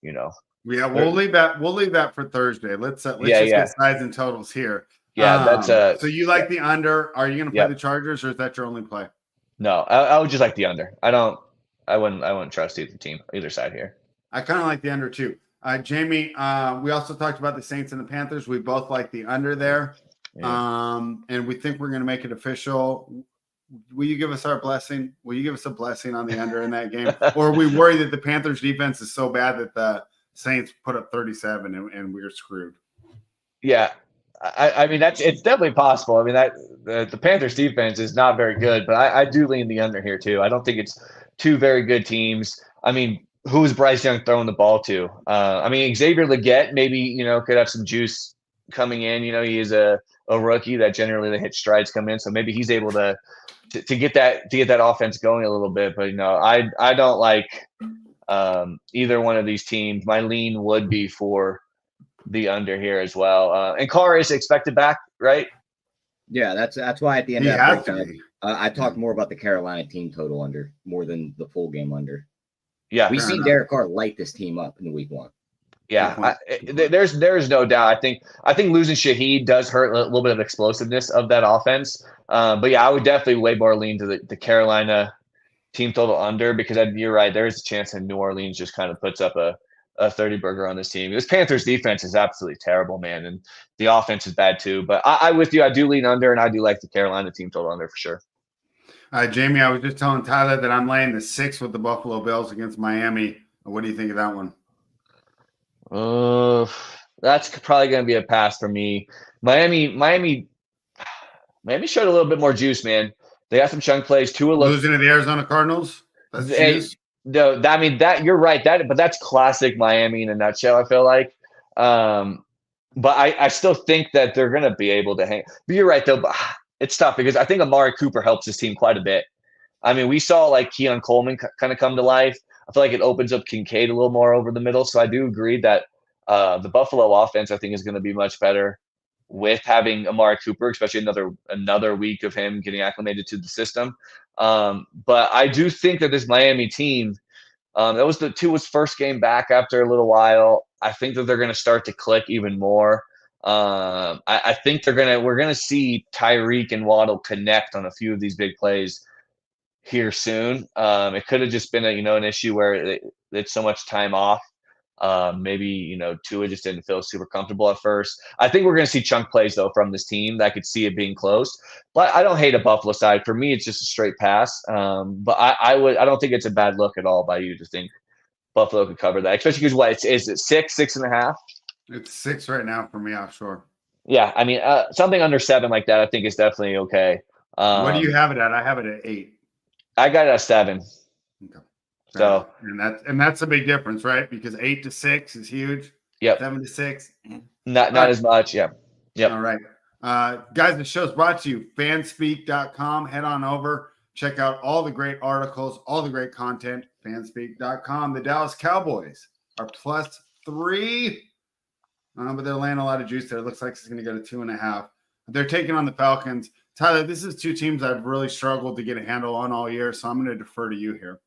you know. Yeah, we'll leave that for Thursday. Let's Yeah, just get sides and totals here. Yeah, that's so you like the under. Are you going to play Yep. the Chargers, or is that your only play? No, I would just like the under. I wouldn't trust either side here. I kind of like the under too. Jamie, we also talked about the Saints and the Panthers. We both like the under there. Yeah. And we think we're going to make it official. Will you give us our blessing? Will you give us a blessing on the under in that game? Or are we worried that the Panthers defense is so bad that the Saints put up 37 and we're screwed? Yeah. I mean, it's definitely possible. I mean, that the Panthers defense is not very good, but I do lean the under here too. I don't think it's two very good teams. I mean, who's Bryce Young throwing the ball to? I mean, Xavier Legette maybe, could have some juice coming in. He is a rookie that generally the hit strides come in. So maybe he's able to get that offense going a little bit. But, I don't like either one of these teams. My lean would be for the under here as well. And Carr is expected back, right? Yeah, that's why at the end of that breakdown, I talked more about the Carolina team total under more than the full game under. Yeah, we see Derek Carr light this team up in the week one. Yeah, there's no doubt. I think losing Shaheed does hurt a little bit of explosiveness of that offense. But yeah, I would definitely way more lean to the Carolina team total under, because you're right. There is a chance that New Orleans just kind of puts up a 30 burger on this team. This Panthers defense is absolutely terrible, man, and the offense is bad too. But I with you, I do lean under, and I do like the Carolina team total under for sure. Jamie, I was just telling Tyler that I'm laying the 6 with the Buffalo Bills against Miami. What do you think of that one? That's probably going to be a pass for me. Miami showed a little bit more juice, man. They got some chunk plays. Losing to the Arizona Cardinals. No, I mean that you're right. But that's classic Miami in a nutshell. I feel like, but I still think that they're going to be able to hang. But you're right though. But it's tough because I think Amari Cooper helps this team quite a bit. I mean, we saw like Keon Coleman kind of come to life. I feel like it opens up Kincaid a little more over the middle. So I do agree that the Buffalo offense, I think, is going to be much better with having Amari Cooper, especially another week of him getting acclimated to the system. But I do think that this Miami team, that was Tua's first game back after a little while. I think that they're going to start to click even more. I think we're gonna see Tyreek and Waddle connect on a few of these big plays here soon. It could have just been an issue where it's so much time off. Maybe Tua just didn't feel super comfortable at first. I think we're gonna see chunk plays though from this team that I could see it being close. But I don't hate a Buffalo side. For me, it's just a straight pass. But I don't think it's a bad look at all by you to think Buffalo could cover that, especially because is it 6.5? It's 6 right now for me offshore. Yeah, I mean, something under 7 like that, I think is definitely okay. What do you have it at? I have it at 8. I got it at 7. Okay. So, and that's a big difference, right? Because 8 to 6 is huge. Yep. 7 to 6, not as much. Yeah. Yep. All right, guys. The show's brought to you fanspeak.com. Head on over, check out all the great articles, all the great content. Fanspeak.com. The Dallas Cowboys are +3. But they're laying a lot of juice there. It looks like it's going to go to 2.5. They're taking on the Falcons. Tyler, this is two teams I've really struggled to get a handle on all year, so I'm going to defer to you here.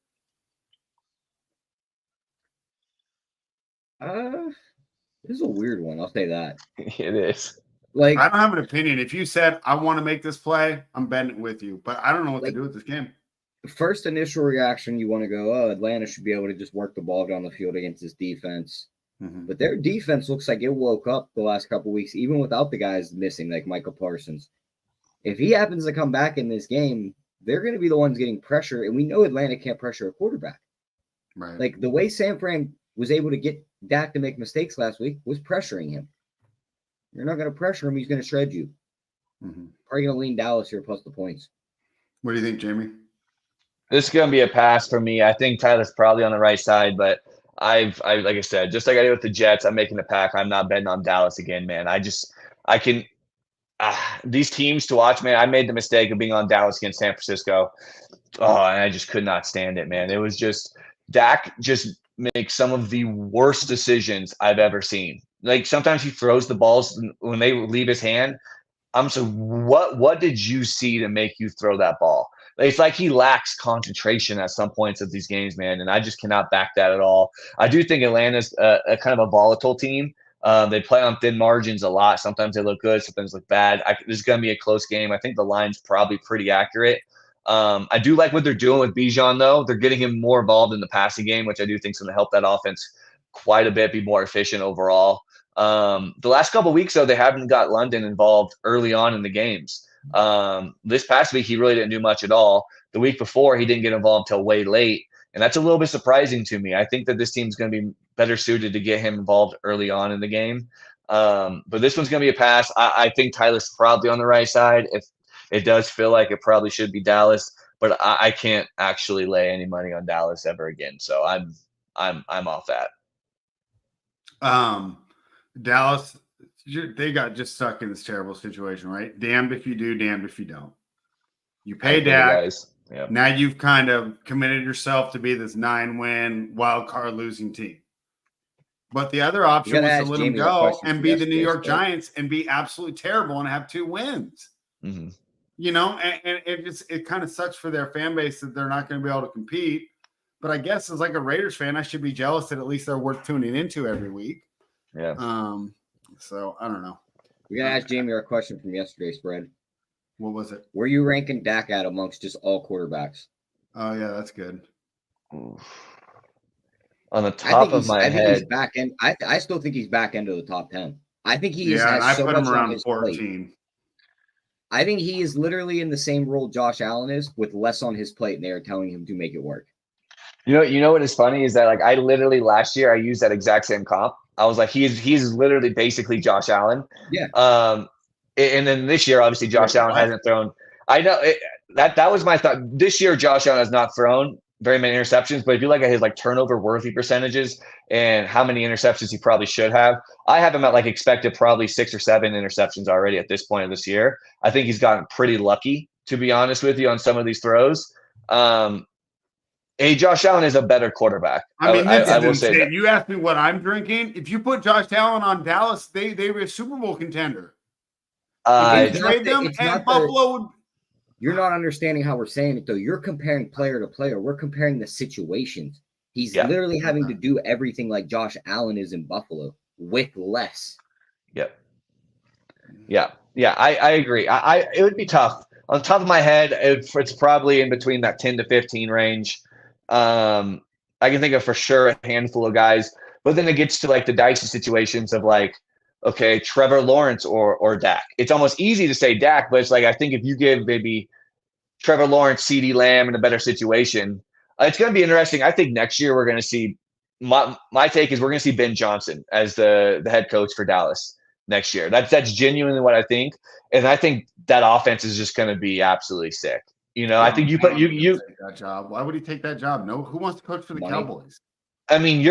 This is a weird one. I'll say that. It is. I don't have an opinion. If you said, I want to make this play, I'm betting it with you. But I don't know what to do with this game. First initial reaction, you want to go, Atlanta should be able to just work the ball down the field against this defense. Mm-hmm. But their defense looks like it woke up the last couple of weeks, even without the guys missing, like Michael Parsons. If he happens to come back in this game, they're going to be the ones getting pressure, and we know Atlanta can't pressure a quarterback. Right. Like the way San Fran was able to get Dak to make mistakes last week was pressuring him. You're not going to pressure him; he's going to shred you. Mm-hmm. Probably going to lean Dallas here plus the points. What do you think, Jamie? This is going to be a pass for me. I think Tyler's probably on the right side, but I like I said, just like I did with the Jets, I'm making the pack. I'm not betting on Dallas again, man. I can these teams to watch, man. I made the mistake of being on Dallas against San Francisco. Oh, and I just could not stand it, man. It was just Dak just makes some of the worst decisions I've ever seen. Like sometimes he throws the balls when they leave his hand. I'm so what did you see to make you throw that ball? It's like he lacks concentration at some points of these games, man, and I just cannot back that at all. I do think Atlanta's a kind of a volatile team. They play on thin margins a lot. Sometimes they look good, sometimes look bad. This is going to be a close game. I think the line's probably pretty accurate. I do like what they're doing with Bijan, though. They're getting him more involved in the passing game, which I do think is going to help that offense quite a bit, be more efficient overall. The last couple of weeks, though, they haven't got London involved early on in the games. This past week, he really didn't do much at all. The week before, he didn't get involved until way late. And that's a little bit surprising to me. I think that this team's going to be better suited to get him involved early on in the game. But this one's going to be a pass. I think Tyler's probably on the right side. If it does feel like it probably should be Dallas, but I can't actually lay any money on Dallas ever again. So I'm off that. Dallas, they got just stuck in this terrible situation, right? Damned if you do, damned if you don't. You pay Dak. Yep. Now you've kind of committed yourself to be this 9-win wild card losing team. But the other option was to let him go and be the New York Giants and be absolutely terrible and have 2 wins. Mm-hmm. You know, and it kind of sucks for their fan base that they're not going to be able to compete. But I guess as like a Raiders fan, I should be jealous that at least they're worth tuning into every week. Yeah. So I don't know. We gotta ask Jamie our question from yesterday's spread. What was it? Where you ranking Dak at amongst just all quarterbacks? Oh yeah, that's good. Oof. On the top of my head, he's back end. I still think he's back end of the top 10. I think he has I so put much him around on his 14. plate. I think he is literally in the same role Josh Allen is, with less on his plate, and they are telling him to make it work. You know what is funny is that like I literally last year I used that exact same comp. I was like, he's literally basically Josh Allen. Yeah. And then this year, obviously, Josh Allen hasn't thrown. I know that was my thought. This year, Josh Allen has not thrown very many interceptions, but if you look at his like turnover worthy percentages and how many interceptions he probably should have, I have him at like expected probably 6 or 7 interceptions already at this point of this year. I think he's gotten pretty lucky, to be honest with you, on some of these throws. Hey, Josh Allen is a better quarterback. I mean, I will say that. You asked me what I'm drinking. If you put Josh Allen on Dallas, they were a Super Bowl contender. If you trade them, and Buffalo would. You're not understanding how we're saying it, though. You're comparing player to player. We're comparing the situations. He's literally having to do everything like Josh Allen is in Buffalo with less. Yep. Yeah. I agree. It would be tough. On top of my head, it's probably in between that 10 to 15 range. I can think of for sure a handful of guys, but then it gets to like the dicey situations of like, okay, Trevor Lawrence or Dak. It's almost easy to say Dak, but it's like I think if you give maybe Trevor Lawrence, CeeDee Lamb in a better situation, it's going to be interesting. I think next year we're going to see my take is we're going to see Ben Johnson as the head coach for Dallas next year. That's genuinely what I think, and I think that offense is just going to be absolutely sick. You know, I think you take that job. Why would he take that job? No, who wants to coach for the Cowboys? I mean,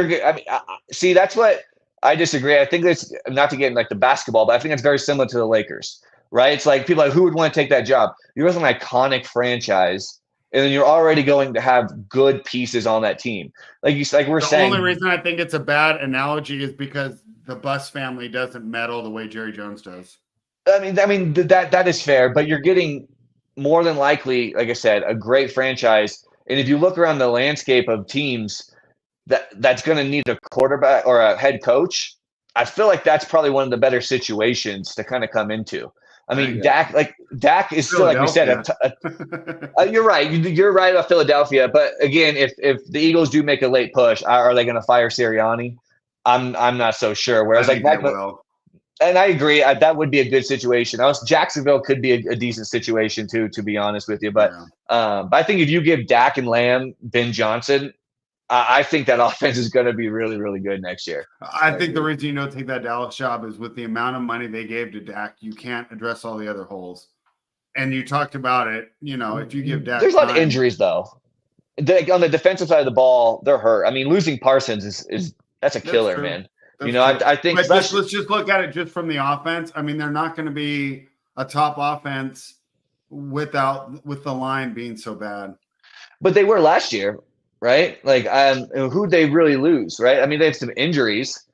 see, that's what I disagree. I think that's not to get in like the basketball, but I think it's very similar to the Lakers, right? It's like people like who would want to take that job? You're with an iconic franchise, and then you're already going to have good pieces on that team. Like we're saying. The only reason I think it's a bad analogy is because the Buss family doesn't meddle the way Jerry Jones does. I mean that is fair, but you're getting more than likely, like I said, a great franchise. And if you look around the landscape of teams that's going to need a quarterback or a head coach, I feel like that's probably one of the better situations to kind of come into. I mean, Dak is still, like we said, you're right. You're right about Philadelphia. But again, if the Eagles do make a late push, are they going to fire Sirianni? I'm not so sure. Whereas like that, and I agree, that would be a good situation. Jacksonville could be a decent situation too, to be honest with you. But I think if you give Dak and Lamb Ben Johnson, I think that offense is going to be really, really good next year. I think the reason you don't take that Dallas job is with the amount of money they gave to Dak, you can't address all the other holes. And you talked about it, you know, if you give Dak there's a lot of injuries though. On the defensive side of the ball, they're hurt. I mean, losing Parsons is that's a killer, true. man. That's I think but let's just look at it just from the offense. I mean, they're not going to be a top offense with the line being so bad. But they were last year, right? Like, who'd they really lose, right? I mean, they have some injuries,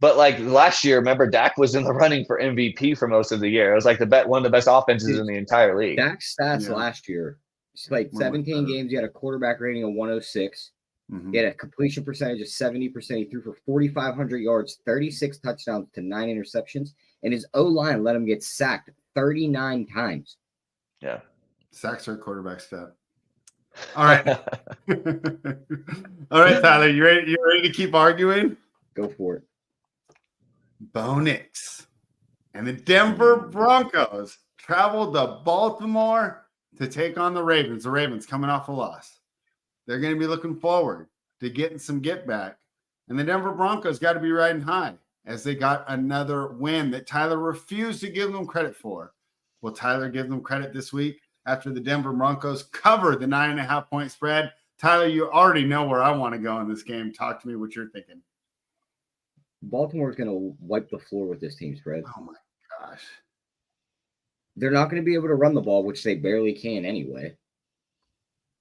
but like last year, remember Dak was in the running for MVP for most of the year. It was like one of the best offenses in the entire league. Dak's stats last year, it's like 17 games. He had a quarterback rating of 106. Mm-hmm. He had a completion percentage of 70%. He threw for 4,500 yards, 36 touchdowns to 9 interceptions, and his O-line let him get sacked 39 times. Yeah, sacks are a quarterback stat. All right, all right, Tyler, you ready? You ready to keep arguing? Go for it. Bo Nix and the Denver Broncos traveled to Baltimore to take on the Ravens. The Ravens coming off a loss. They're going to be looking forward to getting some get back. And the Denver Broncos got to be riding high as they got another win that Tyler refused to give them credit for. Will Tyler give them credit this week after the Denver Broncos covered the 9.5-point spread? Tyler, you already know where I want to go in this game. Talk to me what you're thinking. Baltimore's going to wipe the floor with this team spread. Oh, my gosh. They're not going to be able to run the ball, which they barely can anyway.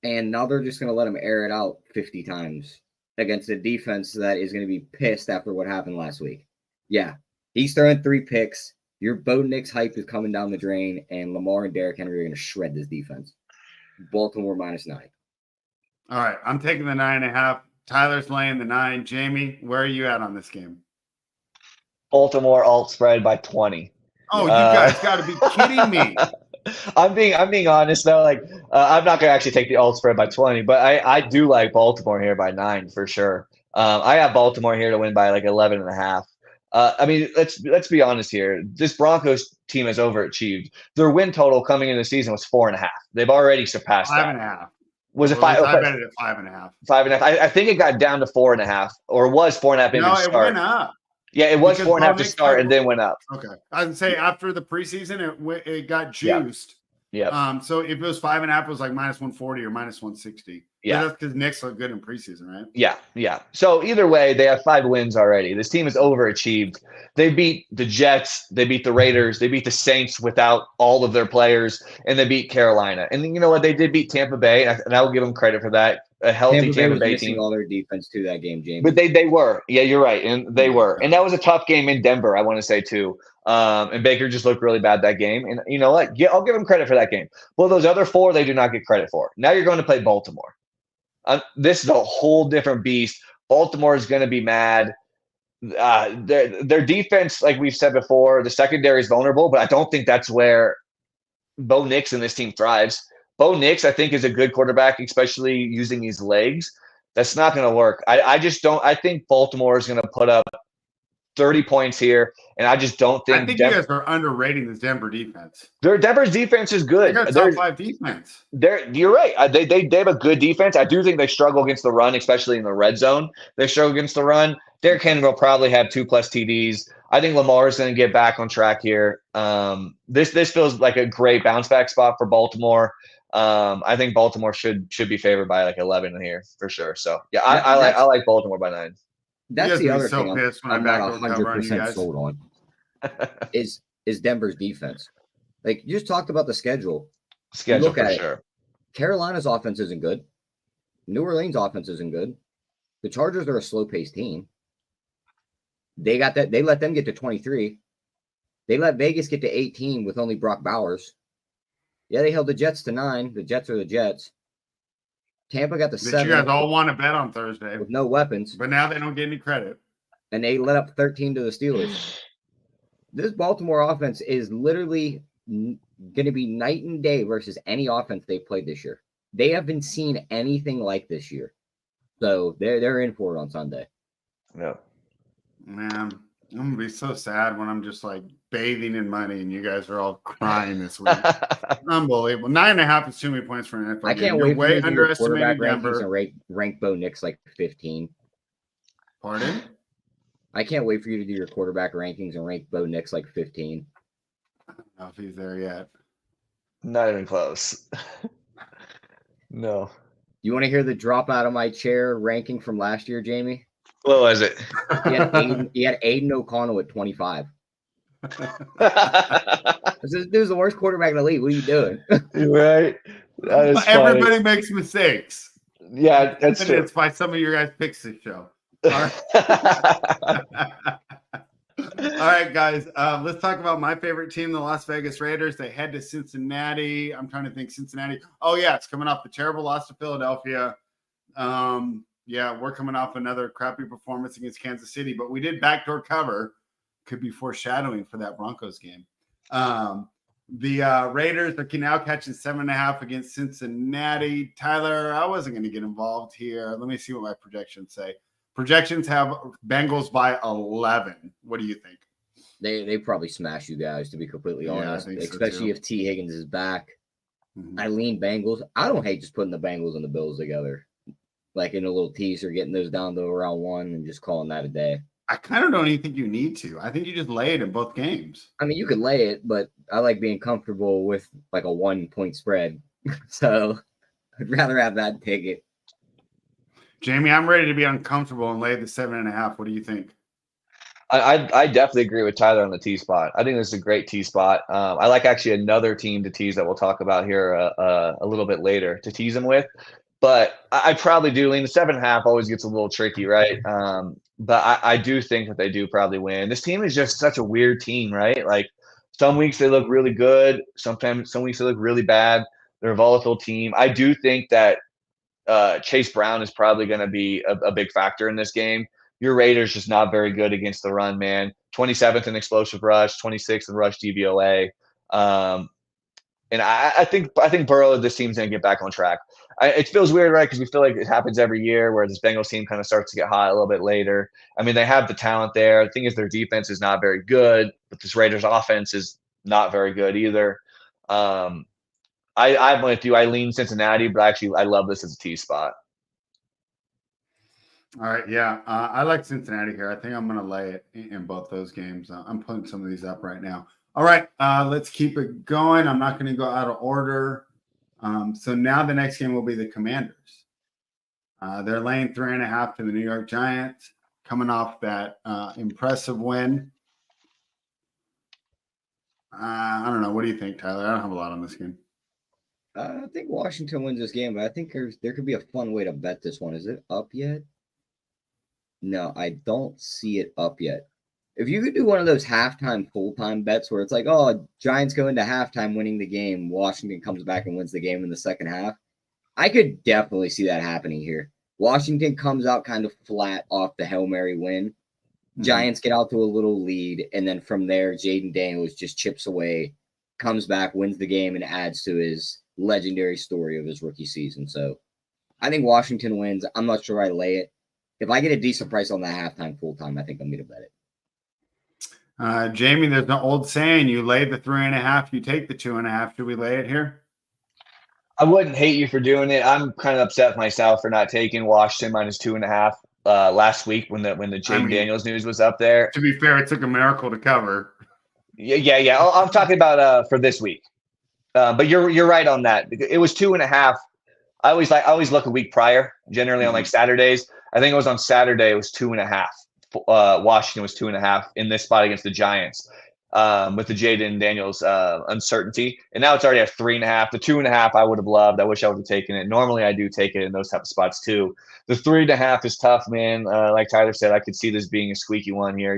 And now they're just going to let him air it out 50 times against a defense that is going to be pissed after what happened last week. Yeah, he's throwing 3 picks. Your Bo Nix hype is coming down the drain, and Lamar and Derrick Henry are going to shred this defense. Baltimore -9. All right, I'm taking the 9.5. Tyler's laying the 9. Jamie, where are you at on this game? Baltimore alt spread by 20. Oh, you guys got to be kidding me. I'm being honest though. Like, I'm not gonna actually take the alt spread by 20, but I do like Baltimore here by 9 for sure. I have Baltimore here to win by like 11.5. I mean, let's be honest here. This Broncos team has overachieved. Their win total coming into the season was 4.5. They've already surpassed 5.5. Was it 5? I bet it at 5.5. 5.5. I think it got down to 4.5, or was 4.5. No, it went up. Yeah, it was 4.5 to start and then went up. Okay. I'd say after the preseason, it got juiced. Yeah. So if it was 5.5, it was like -140 or -160. Yeah. That's because Knicks look good in preseason, right? Yeah. So either way, they have 5 wins already. This team has overachieved. They beat the Jets, they beat the Raiders, they beat the Saints without all of their players, and they beat Carolina. And you know what? They did beat Tampa Bay, and I will give them credit for that. A healthy Tampa Bay team. All their defense to that game, James. But they were. Yeah, you're right. And they were. And that was a tough game in Denver, I want to say, too. And Baker just looked really bad that game. And you know what? I'll give him credit for that game. Well, those other 4, they do not get credit for. Now you're going to play Baltimore. This is a whole different beast. Baltimore is going to be mad. Their defense, like we've said before, the secondary is vulnerable, but I don't think that's where Bo Nix and this team thrives. Bo Nix, I think, is a good quarterback, especially using his legs. That's not going to work. I just don't. I think Baltimore is going to put up 30 points here, and I just don't think. I think you guys are underrating this Denver defense. Denver's defense is good. They got top 5 defense. You're right. They have a good defense. I do think they struggle against the run, especially in the red zone. They struggle against the run. Derrick Henry will probably have 2+ TDs. I think Lamar is going to get back on track here. This feels like a great bounce back spot for Baltimore. I think Baltimore should be favored by like 11 here for sure. So yeah, I like Baltimore by 9. That's the other thing I'm not 100% sold on is Denver's defense. Like you just talked about the schedule. Look at sure. Carolina's offense isn't good. New Orleans offense isn't good. The Chargers are a slow-paced team. They got that. They let them get to 23. They let Vegas get to 18 with only Brock Bowers. Yeah, they held the Jets to 9. The Jets are the Jets. Tampa got the 7. You guys all want to bet on Thursday with no weapons, but now they don't get any credit. And they let up 13 to the Steelers. This Baltimore offense is literally going to be night and day versus any offense they've played this year. They haven't seen anything like this year, so they're in for it on Sunday. No, man, I'm gonna be so sad when I'm just like bathing in money and you guys are all crying this week. Unbelievable. 9.5 is too many points for an NFL. I can't wait for you to do your quarterback rankings and rank Bo Nix like 15. Pardon? I can't wait for you to do your quarterback rankings and rank Bo Nix like 15. I don't know if he's there yet. Not even close. No. You want to hear the drop out of my chair ranking from last year, Jamie? What was it? He had Aiden O'Connell at 25. This dude's the worst quarterback in the league. What are you doing? Right. That is Everybody makes mistakes. Yeah, that's true. It's by some of your guys' picks this show. All right, guys. Let's talk about my favorite team, the Las Vegas Raiders. They head to Cincinnati. I'm trying to think Cincinnati. Oh, yeah, it's coming off the terrible loss to Philadelphia. Yeah, we're coming off another crappy performance against Kansas City, but we did backdoor cover. Could be foreshadowing for that Broncos game. The Raiders are now catching 7.5 against Cincinnati. Tyler, I wasn't going to get involved here. Let me see what my projections say. Projections have Bengals by 11. What do you think? They probably smash you guys, to be completely honest, especially if T. Higgins is back. Mm-hmm. I lean Bengals. I don't hate just putting the Bengals and the Bills together, like in a little teaser, getting those down to around 1 and just calling that a day. I kind of don't even think you need to. I think you just lay it in both games. I mean, you could lay it, but I like being comfortable with like a 1-point spread. So I'd rather have that ticket. Jamie, I'm ready to be uncomfortable and lay the 7.5. What do you think? I definitely agree with Tyler on the T spot. I think this is a great T spot. I like actually another team to tease that we'll talk about here a little bit later to tease them with. But I probably do lean the 7.5. Always gets a little tricky, right? But I do think that they do probably win. This team is just such a weird team, right? Like some weeks they look really good. Some weeks they look really bad. They're a volatile team. I do think that Chase Brown is probably going to be a big factor in this game. Your Raiders just not very good against the run, man. 27th in explosive rush, 26th in rush DVOA. And I think Burrow, this team's going to get back on track. It feels weird, right? Because we feel like it happens every year where this Bengals team kind of starts to get hot a little bit later. I mean, they have the talent there. The thing is their defense is not very good, but this Raiders offense is not very good either. I'm with you. I lean Cincinnati, but actually I love this as a T spot. All right, yeah. I like Cincinnati here. I think I'm going to lay it in both those games. I'm putting some of these up right now. All right, let's keep it going. I'm not going to go out of order. So now the next game will be the Commanders. They're laying 3.5 to the New York Giants, coming off that impressive win. I don't know. What do you think, Tyler? I don't have a lot on this game. I think Washington wins this game, but I think there could be a fun way to bet this one. Is it up yet? No, I don't see it up yet. If you could do one of those halftime, full-time bets where it's like, oh, Giants go into halftime winning the game, Washington comes back and wins the game in the second half, I could definitely see that happening here. Washington comes out kind of flat off the Hail Mary win. Mm-hmm. Giants get out to a little lead, and then from there, Jaden Daniels just chips away, comes back, wins the game, and adds to his legendary story of his rookie season. So I think Washington wins. I'm not sure I lay it. If I get a decent price on that halftime, full-time, I think I'm going to bet it. Jamie, there's an old saying, you lay the 3.5, you take the 2.5. Should we lay it here? I wouldn't hate you for doing it. I'm kind of upset myself for not taking Washington minus 2.5 last week when the Jaden Daniels news was up there. To be fair, it took a miracle to cover. Yeah. I'm talking about for this week. But you're right on that. It was 2.5. I always look a week prior, generally on like Saturdays. I think it was on Saturday. It was 2.5. Washington was 2.5 in this spot against the Giants with the Jaden Daniels uncertainty. And now it's already at 3.5. The 2.5 I would have loved. I wish I would have taken it. Normally I do take it in those type of spots too. The 3.5 is tough, man. Like Tyler said, I could see this being a squeaky one here,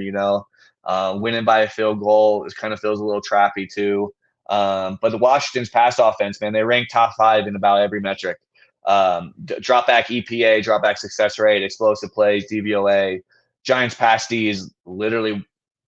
winning by a field goal. It kind of feels a little trappy too. But the Washington's pass offense, man, they rank top 5 in about every metric. Drop back EPA, drop back success rate, explosive plays, DVOA. Giants pass D is literally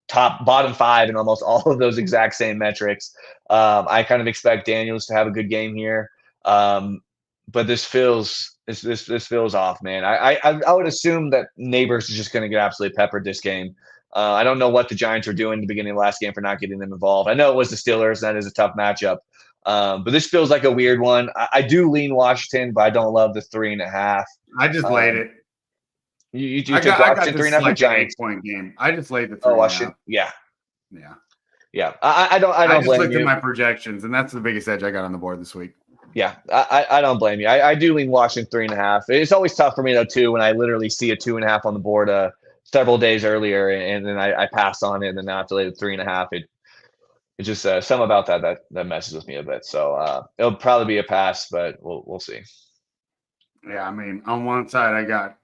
bottom 5 in almost all of those exact same metrics. I kind of expect Daniels to have a good game here. But this feels off, man. I would assume that Neighbors is just going to get absolutely peppered this game. I don't know what the Giants were doing at the beginning of the last game for not getting them involved. I know it was the Steelers, and that is a tough matchup. But this feels like a weird one. I do lean Washington, but I don't love the 3.5. I just laid it. You took Washington 3.5 Giants. 8-point game. I just laid the 3.5. Oh, Washington. Yeah. I don't I just blame looked you. at my projections, and that's the biggest edge I got on the board this week. Yeah, I don't blame you. I do lean Washington 3.5. It's always tough for me though too when I literally see a 2.5 on the board several days earlier, and then I pass on it, and then now I have to lay the 3.5. It's just something about that messes with me a bit. So it'll probably be a pass, but we'll see. Yeah, I mean, on one side I got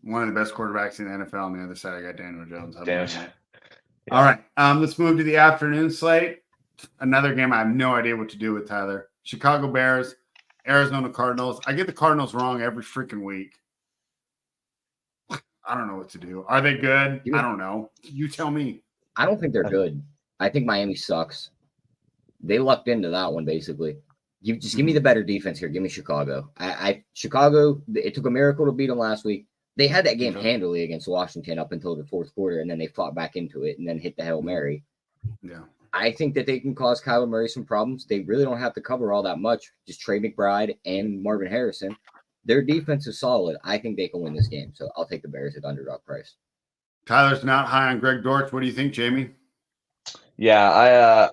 one of the best quarterbacks in the NFL. On the other side, I got Daniel Jones. Damn. Yeah. All right, let's move to the afternoon slate. Another game I have no idea what to do with, Tyler. Chicago Bears, Arizona Cardinals. I get the Cardinals wrong every freaking week. I don't know what to do. Are they good? I don't know. You tell me. I don't think they're good. I think Miami sucks. They lucked into that one, basically. Give me the better defense here. Give me Chicago. Chicago, it took a miracle to beat them last week. They had that game handily against Washington up until the fourth quarter, and then they fought back into it and then hit the Hail Mary. Yeah. I think that they can cause Kyler Murray some problems. They really don't have to cover all that much. Just Trey McBride and Marvin Harrison. Their defense is solid. I think they can win this game. So I'll take the Bears at underdog price. Tyler's not high on Greg Dortch. What do you think, Jamie? Yeah,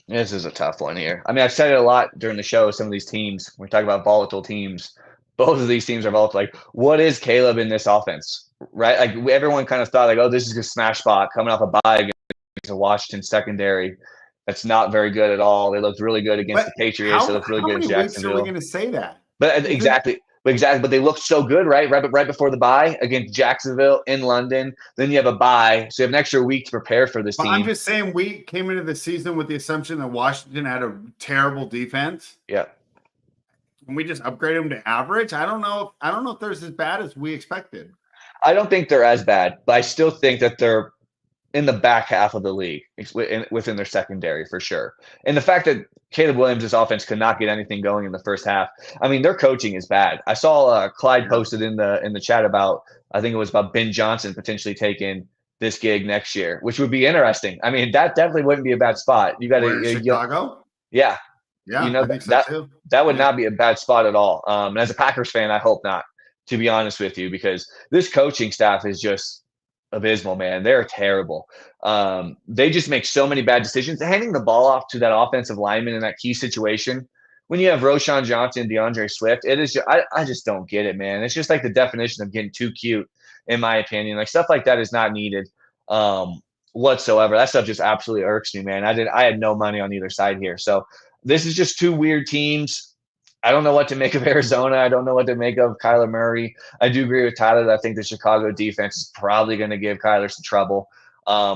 this is a tough one here. I mean, I've said it a lot during the show. Some of these teams, when we talk about volatile teams, both of these teams are volatile. Like, what is Caleb in this offense, right? Like, everyone kind of thought, like, oh, this is a smash spot coming off a bye against the Washington secondary. That's not very good at all. They looked really good against the Patriots. They looked really good in Jacksonville. How many weeks are we going to say that? But exactly. But they looked so good, right? Right before the bye against Jacksonville in London. Then you have a bye, so you have an extra week to prepare for this team. I'm just saying, we came into the season with the assumption that Washington had a terrible defense. Yeah. Can we just upgrade them to average? I don't know if they're as bad as we expected. I don't think they're as bad, but I still think that they're in the back half of the league within their secondary for sure. And the fact that Caleb Williams' offense could not get anything going in the first half. I mean, their coaching is bad. I saw Clyde posted in the chat about, I think it was about Ben Johnson potentially taking this gig next year, which would be interesting. I mean, that definitely wouldn't be a bad spot. You got to Chicago. Yeah. Yeah, you know, I think so too. That would not be a bad spot at all. And as a Packers fan, I hope not, to be honest with you, because this coaching staff is just abysmal, man. They're terrible. They just make so many bad decisions. Handing the ball off to that offensive lineman in that key situation, when you have Roshan Johnson and DeAndre Swift, it is just, I just don't get it, man. It's just like the definition of getting too cute, in my opinion. Like, stuff like that is not needed whatsoever. That stuff just absolutely irks me, man. I had no money on either side here. So this is just two weird teams. I don't know what to make of Arizona. I don't know what to make of Kyler Murray. I do agree with Tyler that I think the Chicago defense is probably going to give Kyler some trouble,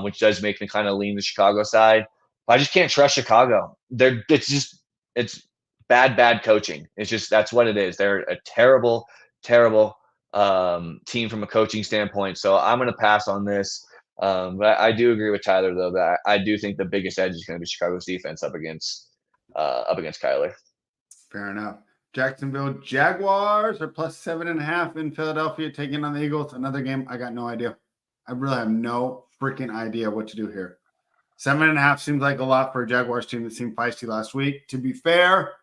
which does make me kind of lean the Chicago side. But I just can't trust Chicago. It's bad coaching. It's just, that's what it is. They're a terrible team from a coaching standpoint. So I'm going to pass on this. But I do agree with Tyler, though, that I do think the biggest edge is going to be Chicago's defense up against Kyler. Fair enough. Jacksonville Jaguars are plus 7.5 in Philadelphia, taking on the Eagles. Another game, I got no idea. I really have no freaking idea what to do here. 7.5 seems like a lot for a Jaguars team that seemed feisty last week. To be fair,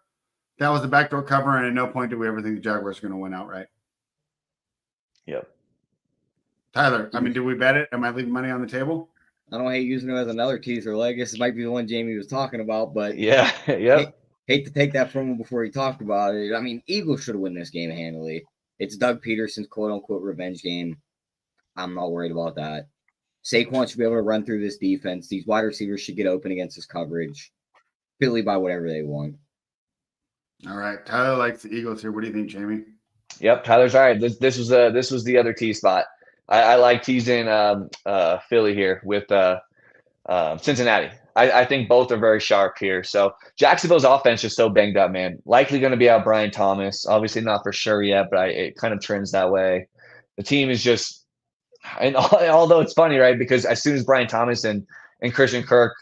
that was a backdoor cover, and at no point did we ever think the Jaguars are going to win outright. Yep. Tyler, I mean, did we bet it? Am I leaving money on the table? I don't hate using it as another teaser leg. This might be the one Jamie was talking about, but yeah, yep. Hate to take that from him before he talked about it. I mean, Eagles should win this game handily. It's Doug Peterson's quote-unquote revenge game. I'm not worried about that. Saquon should be able to run through this defense. These wide receivers should get open against this coverage. Philly by whatever they want. All right. Tyler likes the Eagles here. What do you think, Jamie? Yep, Tyler's all right. This was the other T spot. I like teasing Philly here with Cincinnati. I think both are very sharp here. So Jacksonville's offense is so banged up, man. Likely going to be out Brian Thomas. Obviously not for sure yet, but it kind of trends that way. The team is just, and although it's funny, right? Because as soon as Brian Thomas and Christian Kirk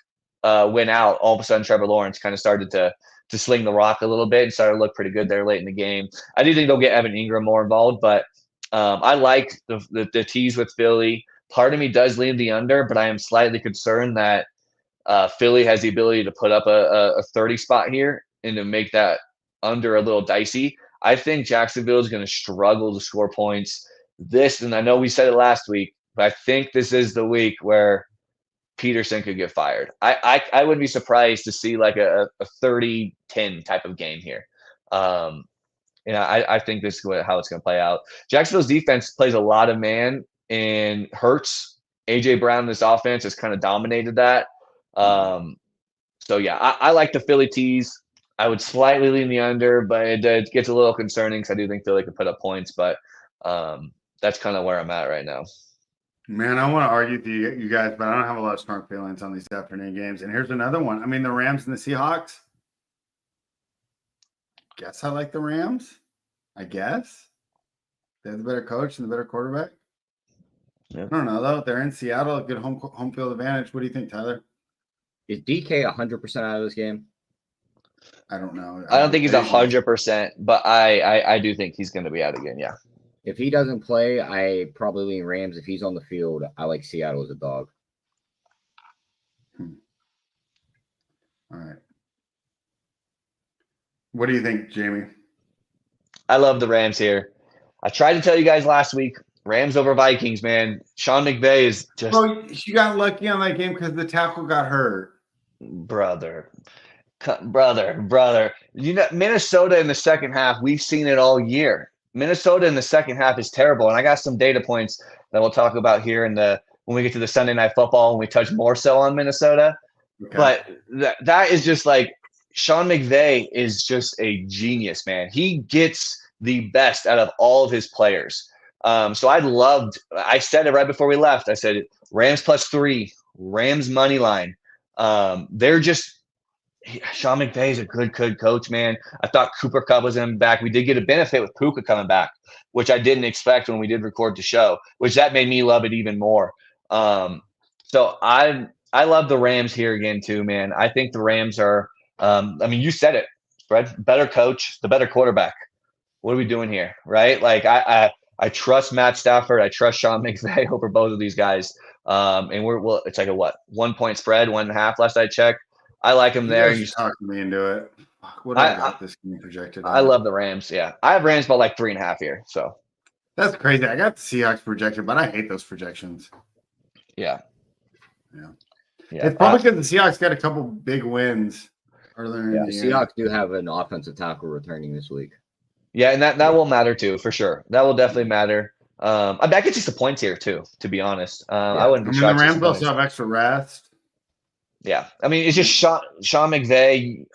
went out, all of a sudden Trevor Lawrence kind of started to sling the rock a little bit and started to look pretty good there late in the game. I do think they'll get Evan Ingram more involved, but I like the tease with Philly. Part of me does lean the under, but I am slightly concerned that Philly has the ability to put up a 30 spot here and to make that under a little dicey. I think Jacksonville is going to struggle to score points. And I know we said it last week, but I think this is the week where Peterson could get fired. I wouldn't be surprised to see like a 30-10 type of game here. I think this is how it's going to play out. Jacksonville's defense plays a lot of man and hurts. A.J. Brown in this offense has kind of dominated that. So, yeah, I like the Philly tease. I would slightly lean the under, but it gets a little concerning because I do think Philly can put up points. But that's kind of where I'm at right now. Man, I want to argue with you guys, but I don't have a lot of strong feelings on these afternoon games. And here's another one. I mean, the Rams and the Seahawks. Guess I like the Rams. I guess. They have the better coach and the better quarterback. Yeah. I don't know, though. They're in Seattle, a good home field advantage. What do you think, Tyler? Is DK 100% out of this game? I don't know. I don't think he's 100%, but I do think he's going to be out again, yeah. If he doesn't play, I probably lean Rams. If he's on the field, I like Seattle as a dog. All right. What do you think, Jamie? I love the Rams here. I tried to tell you guys last week, Rams over Vikings, man. Sean McVay is just... Oh, you got lucky on that game because the tackle got hurt. Brother. You know, Minnesota in the second half, we've seen it all year. Minnesota in the second half is terrible, and I got some data points that we'll talk about here when we get to the Sunday Night Football and we touch more so on Minnesota. Okay. But that is just like Sean McVay is just a genius, man. He gets the best out of all of his players. So I said it right before we left. I said Rams +3, Rams money line. Sean McVay is a good coach, man. I thought Cooper Kupp was in back. We did get a benefit with Puka coming back, which I didn't expect when we did record the show, which that made me love it even more. So I love the Rams here again too, man. I think the Rams are you said it, Fred, better coach, the better quarterback. What are we doing here, right? Like I trust Matt Stafford. I trust Sean McVay over both of these guys. And it's like a 1 point spread, 1.5 last I checked. I like him there. You talked me into it. What do I got this game projected? I love the Rams. Yeah, I have Rams about like 3.5 here. So that's crazy. I got the Seahawks projected, but I hate those projections. Yeah. It's probably because the Seahawks got a couple big wins earlier in the year. The Seahawks do have an offensive tackle returning this week. Yeah, and that will matter too, for sure. That will definitely matter. I could see some points here too, to be honest. I wouldn't be shocked. The Rams also have extra rest. Yeah, I mean, it's just Sean McVay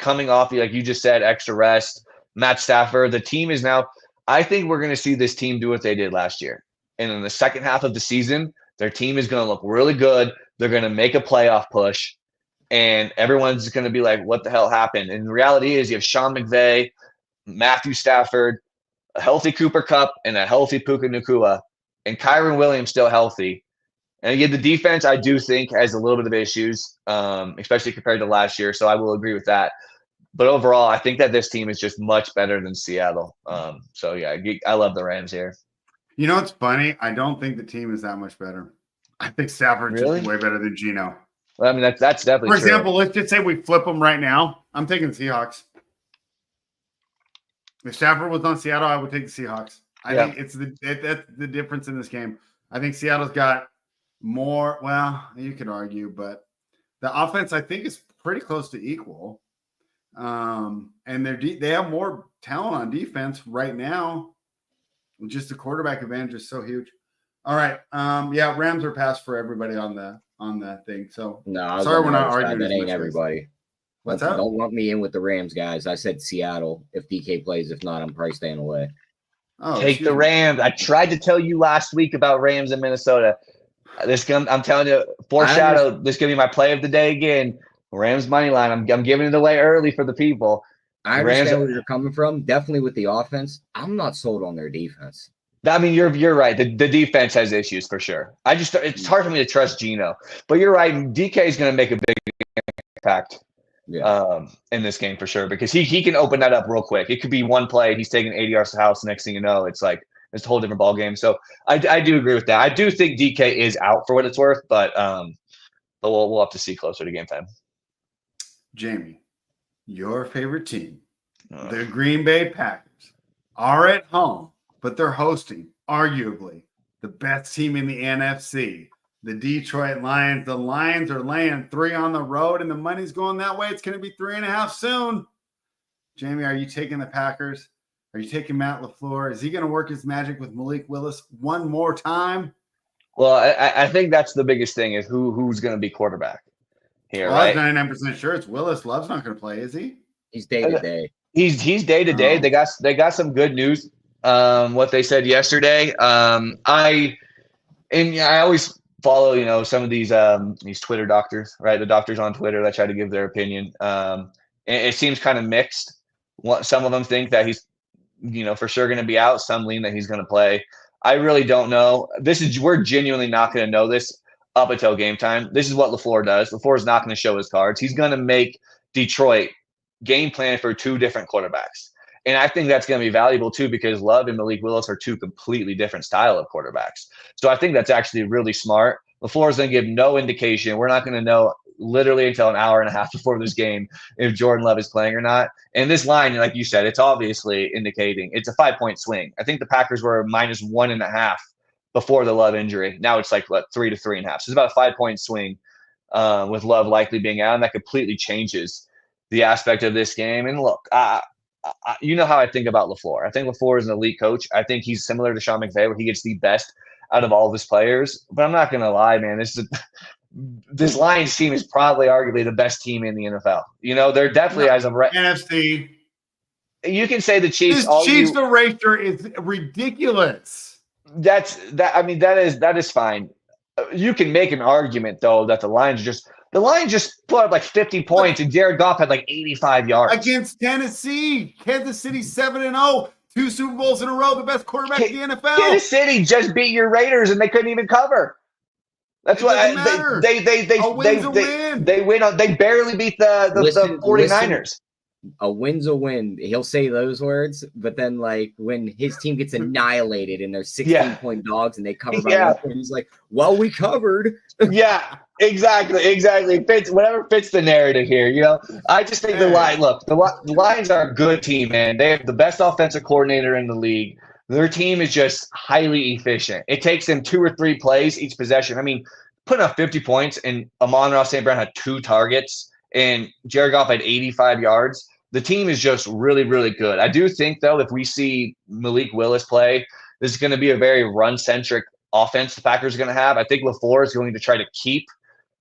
coming off, like you just said, extra rest. Matt Stafford, the team is now. I think we're going to see this team do what they did last year, and in the second half of the season, their team is going to look really good. They're going to make a playoff push, and everyone's going to be like, "What the hell happened?" And the reality is, you have Sean McVay, Matthew Stafford, a healthy Cooper Kupp, and a healthy Puka Nacua, and Kyron Williams still healthy. And again, the defense, I do think, has a little bit of issues, especially compared to last year. So I will agree with that. But overall, I think that this team is just much better than Seattle. So, yeah, I love the Rams here. You know what's funny? I don't think the team is that much better. I think Stafford's just way better than Geno. Well, I mean, that's definitely true. For example, let's just say we flip them right now. I'm taking the Seahawks. If Stafford was on Seattle, I would take the Seahawks. I think that's the difference in this game. I think Seattle's got more, well, you could argue, but the offense I think is pretty close to equal. And they have more talent on defense right now. Just the quarterback advantage is so huge. All right. Rams are passed for everybody on the thing. So no, sorry we're not arguing. That ain't everybody. What's up? Don't lump me in with the Rams, guys. I said Seattle if DK plays. If not, I'm probably staying away. Take the Rams. I tried to tell you last week about Rams in Minnesota. I'm telling you, foreshadow. This is gonna be my play of the day again. Rams money line. I'm giving it away early for the people. I understand where you're coming from. Definitely with the offense. I'm not sold on their defense. I mean, you're right. The defense has issues for sure. It's hard for me to trust Geno, but you're right. DK is gonna make a big impact. In this game for sure, because he can open that up real quick. It could be one play, he's taking 80 yards to the house. Next thing you know, it's a whole different ball game. So I do agree with that. I do think DK is out for what it's worth, but we'll have to see closer to game time. Jamie, your favorite team, the Green Bay Packers, are at home, but they're hosting arguably the best team in the NFC. The Detroit Lions. The Lions are laying 3 on the road, and the money's going that way. It's going to be 3.5 soon. Jamie, are you taking the Packers? Are you taking Matt LaFleur? Is he going to work his magic with Malik Willis one more time? Well, I think that's the biggest thing is who's going to be quarterback here, Well, right? I'm 99% sure it's Willis. Love's not going to play, is he? He's day to day. He's day to day. They got some good news. What they said yesterday. I always follow some of these Twitter doctors, right? The doctors on Twitter that try to give their opinion. It seems kind of mixed. Some of them think that he's for sure going to be out. Some lean that he's going to play. I really don't know. We're genuinely not going to know this up until game time. This is what LaFleur does. LaFleur is not going to show his cards. He's going to make Detroit game plan for two different quarterbacks. And I think that's going to be valuable too, because Love and Malik Willis are two completely different style of quarterbacks. So I think that's actually really smart. LaFleur is going to give no indication. We're not going to know literally until an hour and a half before this game if Jordan Love is playing or not. And this line, like you said, it's obviously indicating it's a 5-point swing. I think the Packers were -1.5 before the Love injury. Now it's like 3 to 3.5. So it's about a 5-point swing with Love likely being out, and that completely changes the aspect of this game. And look, you know how I think about LaFleur. I think LaFleur is an elite coach. I think he's similar to Sean McVay, where he gets the best out of all of his players. But I'm not going to lie, man. This Lions team is probably arguably the best team in the NFL. They're definitely as of right. NFC. You can say the Chiefs. This Chiefs erasure is ridiculous. That is fine. You can make an argument though that the Lions just put up like 50 points and Jared Goff had like 85 yards against Tennessee. Kansas City 7-0, 2 Super Bowls in a row, the best quarterback in the NFL. Kansas City just beat your Raiders and they couldn't even cover. That's what they win. They barely beat the 49ers. A win's a win. He'll say those words, but then like when his team gets annihilated and they're 16-point dogs and they cover by 1 point, he's like, "Well, we covered." Yeah, exactly. Whatever fits the narrative here. I just think the Lions are a good team, man. They have the best offensive coordinator in the league. Their team is just highly efficient. It takes them 2 or 3 plays each possession. I mean, putting up 50 points and Amon-Ra St. Brown had 2 targets and Jared Goff had 85 yards. The team is just really, really good. I do think, though, if we see Malik Willis play, this is going to be a very run-centric offense the Packers are going to have. I think LaFleur is going to try to keep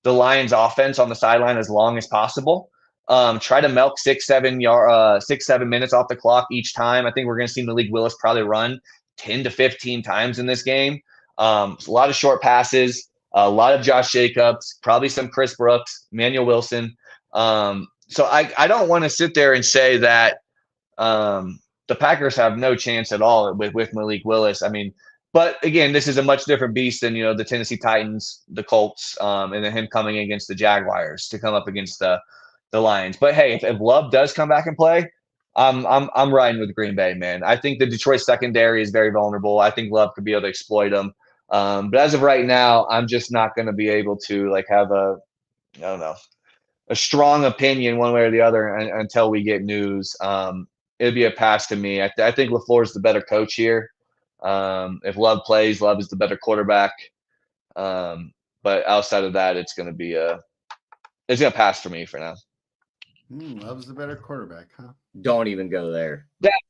the Lions offense on the sideline as long as possible. Try to milk 6-7 minutes off the clock each time. I think we're going to see Malik Willis probably run 10 to 15 times in this game. A lot of short passes, a lot of Josh Jacobs, probably some Chris Brooks, Manuel Wilson. So I don't want to sit there and say that the Packers have no chance at all with Malik Willis. I mean, but again, this is a much different beast than the Tennessee Titans, the Colts, and then him coming against the Jaguars to come up against the Lions. But hey, if Love does come back and play, I'm riding with Green Bay, man. I think the Detroit secondary is very vulnerable. I think Love could be able to exploit them. But as of right now, I'm just not going to be able to have a strong opinion one way or the other until we get news. It'd be a pass to me. I think LaFleur is the better coach here. If Love plays, Love is the better quarterback. But outside of that, it's going to pass for me for now. Love's the better quarterback, huh? Don't even go there.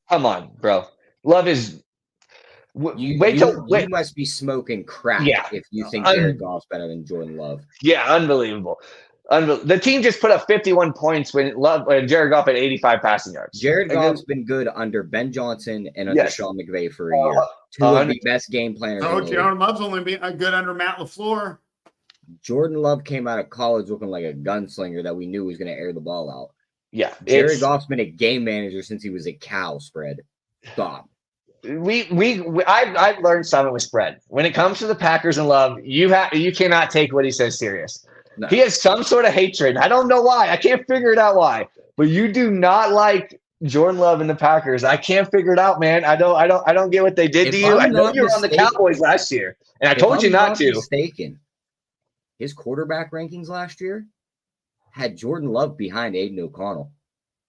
Come on, bro. Love is. You must be smoking crack if you think Jared Goff's better than Jordan Love. Yeah, unbelievable. The team just put up 51 points when Jared Goff had 85 passing yards. Jared Goff's been good under Ben Johnson and under Sean McVay for a year. 2 of the best game planners. So Jordan Love's only been good under Matt LaFleur. Jordan Love came out of college looking like a gunslinger that we knew was going to air the ball out. Yeah, Jared Goff's been a game manager since he was a cow spread. Stop. I've learned something with spread. When it comes to the Packers and Love, you cannot take what he says serious. No. He has some sort of hatred. I don't know why. I can't figure it out why. But you do not like Jordan Love and the Packers. I can't figure it out, man. I don't get what they did to you. I know you were on the Cowboys last year, and I told you not to. Mistaken. His quarterback rankings last year had Jordan Love behind Aiden O'Connell.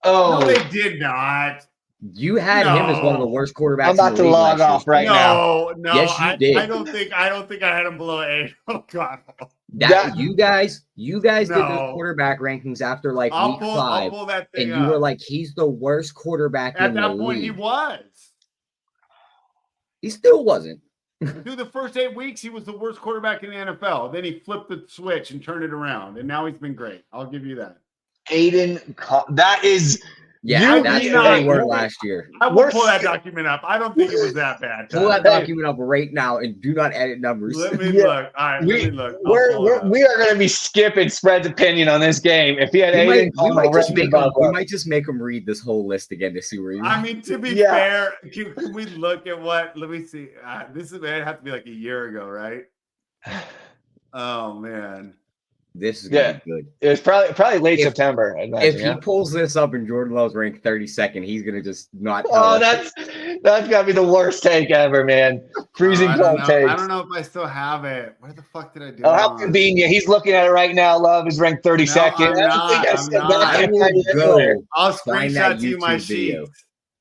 Oh, no, they did not. You had him as one of the worst quarterbacks. I'm about to log off right now. No, Yes, you did. I don't think I had him below 8. Oh God. You guys did those No. quarterback rankings after like week 5, I'll pull that thing and you up. were like, he's the worst quarterback At in the that point, league. he was. He still wasn't. Through the first 8 weeks, he was the worst quarterback in the NFL. Then he flipped the switch and turned it around, and now he's been great. I'll give you that. That is. Yeah, that's where they were last year. I will pull that document up. I don't think it was that bad. Pull that document up right now and do not edit numbers. Let me look. All right, let me look. We are going to be skipping Spread's opinion on this game. If he had we might just make him read this whole list again to see where he's. I mean, to be fair, can we look at what? Let me see. This is it have to be like a year ago, right? Oh man. This is gonna be good. It was probably late September. If he pulls this up and Jordan Love's ranked 32nd, he's gonna just not. That's gotta be the worst take ever, man. Freezing cold take. I don't know if I still have it. Where the fuck did I do? Oh, how convenient! He's looking at it right now. Love is ranked 32nd. I'll screenshot to you my sheet.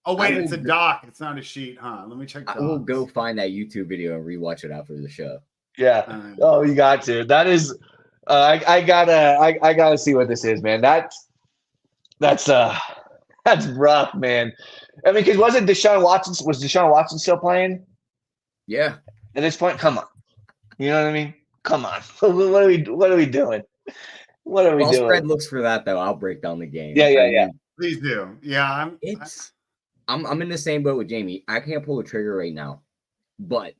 Oh wait, it's a doc. It's not a sheet, huh? Let me check. I will go find that YouTube video and rewatch it after the show. Yeah. Oh, you got to. That is. I gotta see what this is, man. That's rough, man. I mean, because was Deshaun Watson still playing? Yeah. At this point, come on. You know what I mean? Come on. What are we doing? What are we doing? Spread looks for that though. I'll break down the game. Yeah. Please do. Yeah, I'm in the same boat with Jamie. I can't pull the trigger right now, but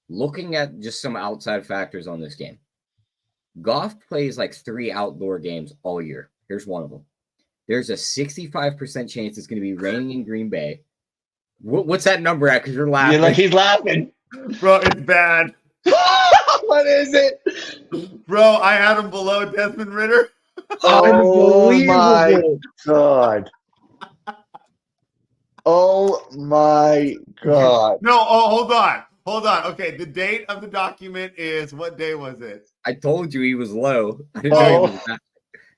looking at just some outside factors on this game. Goff plays like 3 outdoor games all year. Here's one of them. There's a 65% chance it's going to be raining in Green Bay. What's that number at? Because you're laughing. You're like, he's laughing. Bro, it's bad. What is it? Bro, I had him below Desmond Ridder. Oh, my God. Oh, my God. No, Hold on. Okay, the date of the document is, what day was it? I told you he was low. I didn't know he was that.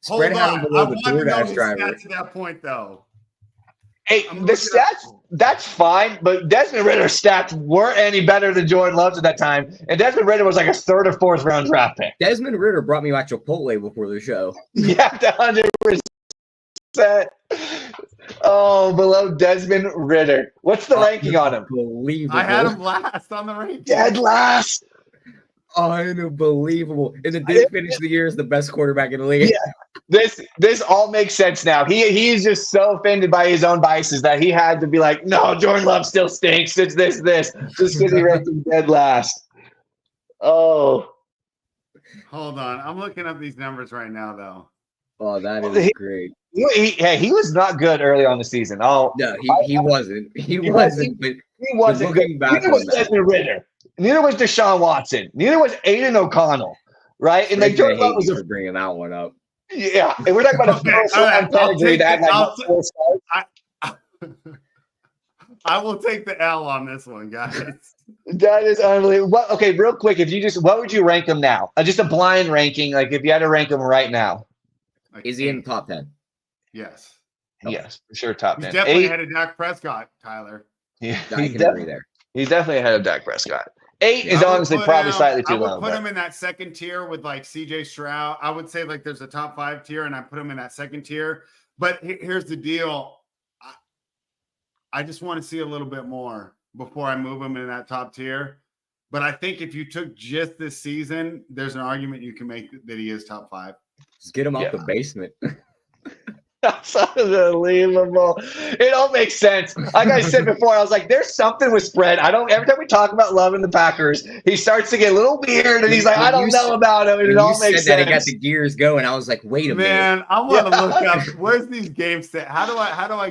Hold on. I want to know his stats at that point, though. Hey, the stats, that's fine, but Desmond Ridder's stats weren't any better than Jordan Love's at that time. And Desmond Ridder was like a 3rd or 4th round draft pick. Desmond Ridder brought me back Chipotle before the show. Yeah, 100%. Oh, below Desmond Ridder. What's the ranking on him? Unbelievable. I had him last on the ranking. Dead last. Unbelievable. And it did finish the year as the best quarterback in the league. Yeah. This all makes sense now. He's just so offended by his own biases that he had to be like, no, Jordan Love still stinks. It's this. Just because he ranked him dead last. Oh. Hold on. I'm looking up these numbers right now, though. Oh, that is great. He was not good early on the season. No, he wasn't. He wasn't. But he wasn't good. Neither was Desmond Ridder. Neither was Deshaun Watson. Neither was Aiden O'Connell. Right? And like Jordan Love was bringing that one up. Yeah, and we're talking about a first round pedigree that had like 4 stars. I will take the L on this one, guys. That is unbelievable. Okay, real quick, what would you rank him now? Just a blind ranking, like if you had to rank him right now. Is he in the top 10? Yes. Yes, for sure, top 10. He's definitely ahead of Dak Prescott, Tyler. Yeah, he's definitely there. He's definitely ahead of Dak Prescott. 8 is honestly probably slightly too low. I would put him in that second tier with like CJ Stroud. I would say like there's a top 5 tier, and I put him in that second tier. But here's the deal. I just want to see a little bit more before I move him in that top tier. But I think if you took just this season, there's an argument you can make that he is top 5. Just get him out the basement. That's unbelievable. It all makes sense. Like I said before, I was like, there's something with Spread. Every time we talk about Love and the Packers, he starts to get a little weird and he's like, I don't know about him. And it all makes sense. That he got the gears going. I was like, wait a minute. Man, I want to look up where's these games set? How do I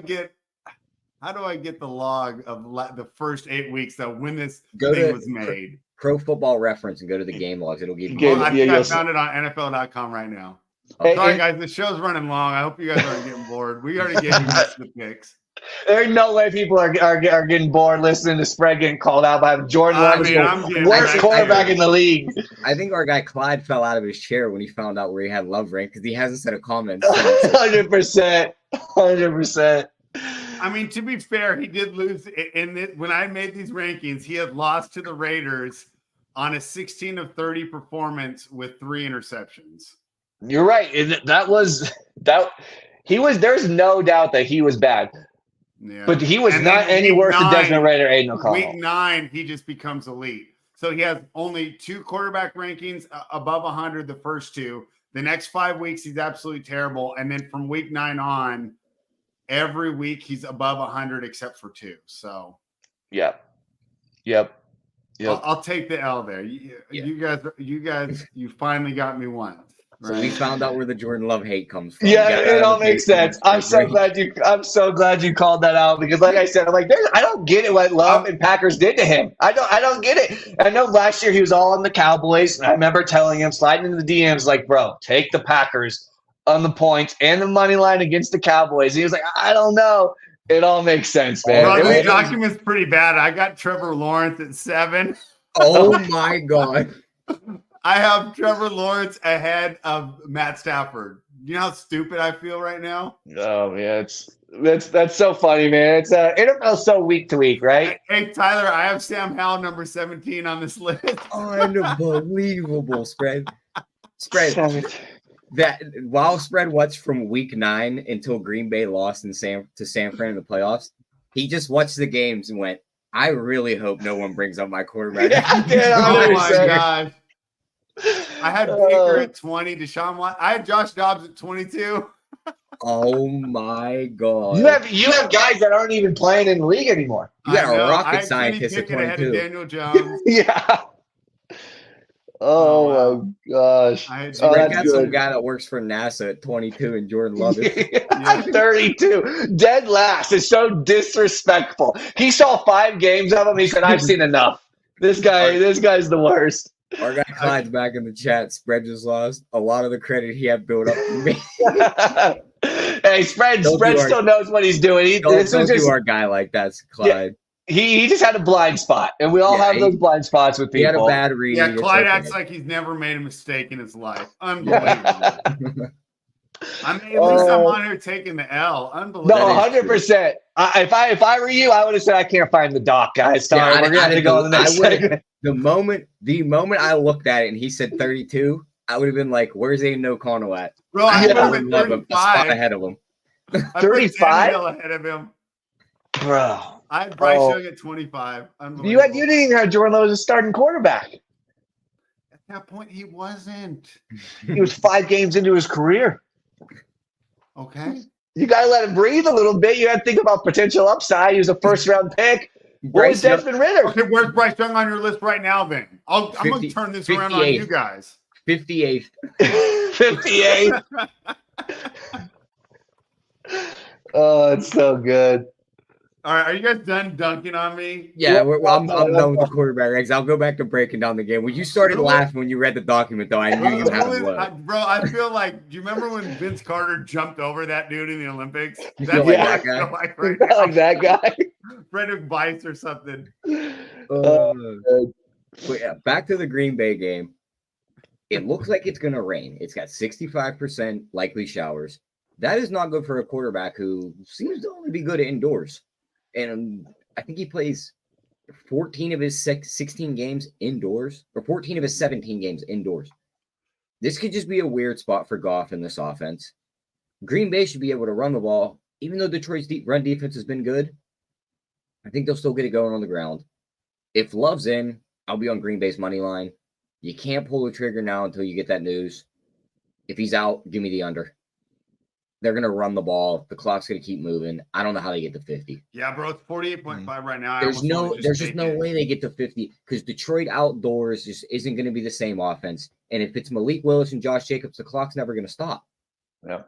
get the log of the first 8 weeks of when this thing was made? Pro Football Reference and go to the game logs. It'll give you. Well, I found it on NFL.com right now. Sorry, guys. The show's running long. I hope you guys aren't getting bored. We already gave you the picks. There's no way people are getting bored listening to Spread getting called out by Jordan Love, the worst quarterback in the league. I think our guy Clyde fell out of his chair when he found out where he had Love ranked because he hasn't said a comment. 100%. I mean, to be fair, he did lose when I made these rankings. He had lost to the Raiders on a 16 of 30 performance with 3 interceptions. You're right. And there's no doubt that he was bad. Yeah. But he was And not then any week worse than 9 Desmond Ridder, Aiden O'Connell. Week 9, he just becomes elite. So he has only 2 quarterback rankings above 100 the first 2. The next 5 weeks, he's absolutely terrible. And then from week 9 on, every week he's above 100 except for 2. So, Yep. I'll take the L there. You guys, you finally got me once. So we found out where the Jordan Love hate comes from. Yeah, it all makes sense. I'm so glad you called that out because, like I said, I'm like, I don't get it what Love and Packers did to him. I don't get it. I know last year he was all on the Cowboys, and I remember telling him, sliding into the DMs, like, bro, take the Packers on the points and the money line against the Cowboys. And he was like, I don't know. It all makes sense, man. Bro, this document's pretty bad. I got Trevor Lawrence at 7. Oh my God. I have Trevor Lawrence ahead of Matt Stafford. You know how stupid I feel right now? Oh man, that's so funny, man. It's NFL's so week to week, right? Hey Tyler, I have Sam Howell number 17 on this list. Unbelievable spread. That while spread watched from week 9 until Green Bay lost to San Fran in the playoffs, he just watched the games and went, I really hope no one brings up my quarterback. Oh my God. I had Baker at 20, Deshaun Watson. I had Josh Dobbs at 22. Oh my God. You have guys that aren't even playing in the league anymore. You got a rocket scientist at 22. Ahead of Daniel Jones. Yeah. Oh my gosh. I got some guy that works for NASA at 22 and Jordan Love it. Yeah. 32. Dead last. It's so disrespectful. He saw 5 games of him. He said, I've seen enough. This guy's the worst. Our guy Clyde's back in the chat. Spread just lost a lot of the credit he had built up for me. Hey, Spread still knows what he's doing. Don't do our guy like that, Clyde. Yeah, he just had a blind spot, and we all have those blind spots with people. He had a bad read. Yeah, Clyde acts like he's never made a mistake in his life. Unbelievable. I mean, at least I'm on here taking the L. Unbelievable. No, 100%. If I were you, I would have said I can't find the doc, guys. Sorry, we're gonna have to go on the next segment. The moment I looked at it and he said 32, I would have been like, "Where's Aiden O'Connell at?" Bro, I would have love him a spot ahead of him. 35 ahead of him, bro. I had Bryce Young at 25. You didn't even have Jordan Love as a starting quarterback. At that point, he wasn't. He was 5 games into his career. Okay. You got to let him breathe a little bit. You got to think about potential upside. He was a first-round pick. What was Desmond Ridder? Okay, where's Bryce Young on your list right now, then? I'm going to turn this around on you guys. 58th. 58th. Oh, it's so good. All right, are you guys done dunking on me? Yeah, I'm done with the quarterback ranks. I'll go back to breaking down the game. When you started laughing when you read the document, though, I knew you had a blow. Bro, I feel like, do you remember when Vince Carter jumped over that dude in the Olympics? That's what I feel like right now. Like that guy. Frederick Weiss or something. But yeah, back to the Green Bay game. It looks like it's going to rain. It's got 65% likely showers. That is not good for a quarterback who seems to only be good at indoors. And I think he plays 14 of his 16 games indoors, or 14 of his 17 games indoors. This could just be a weird spot for Goff in this offense. Green Bay should be able to run the ball, even though Detroit's run defense has been good. I think they'll still get it going on the ground. If Love's in, I'll be on Green Bay's money line. You can't pull the trigger now until you get that news. If he's out, give me the under. They're going to run the ball. The clock's going to keep moving. I don't know how they get to 50. Yeah, bro, it's 48.5 right now. There's just no way they get to 50 because Detroit outdoors just isn't going to be the same offense. And if it's Malik Willis and Josh Jacobs, the clock's never going to stop. Yeah.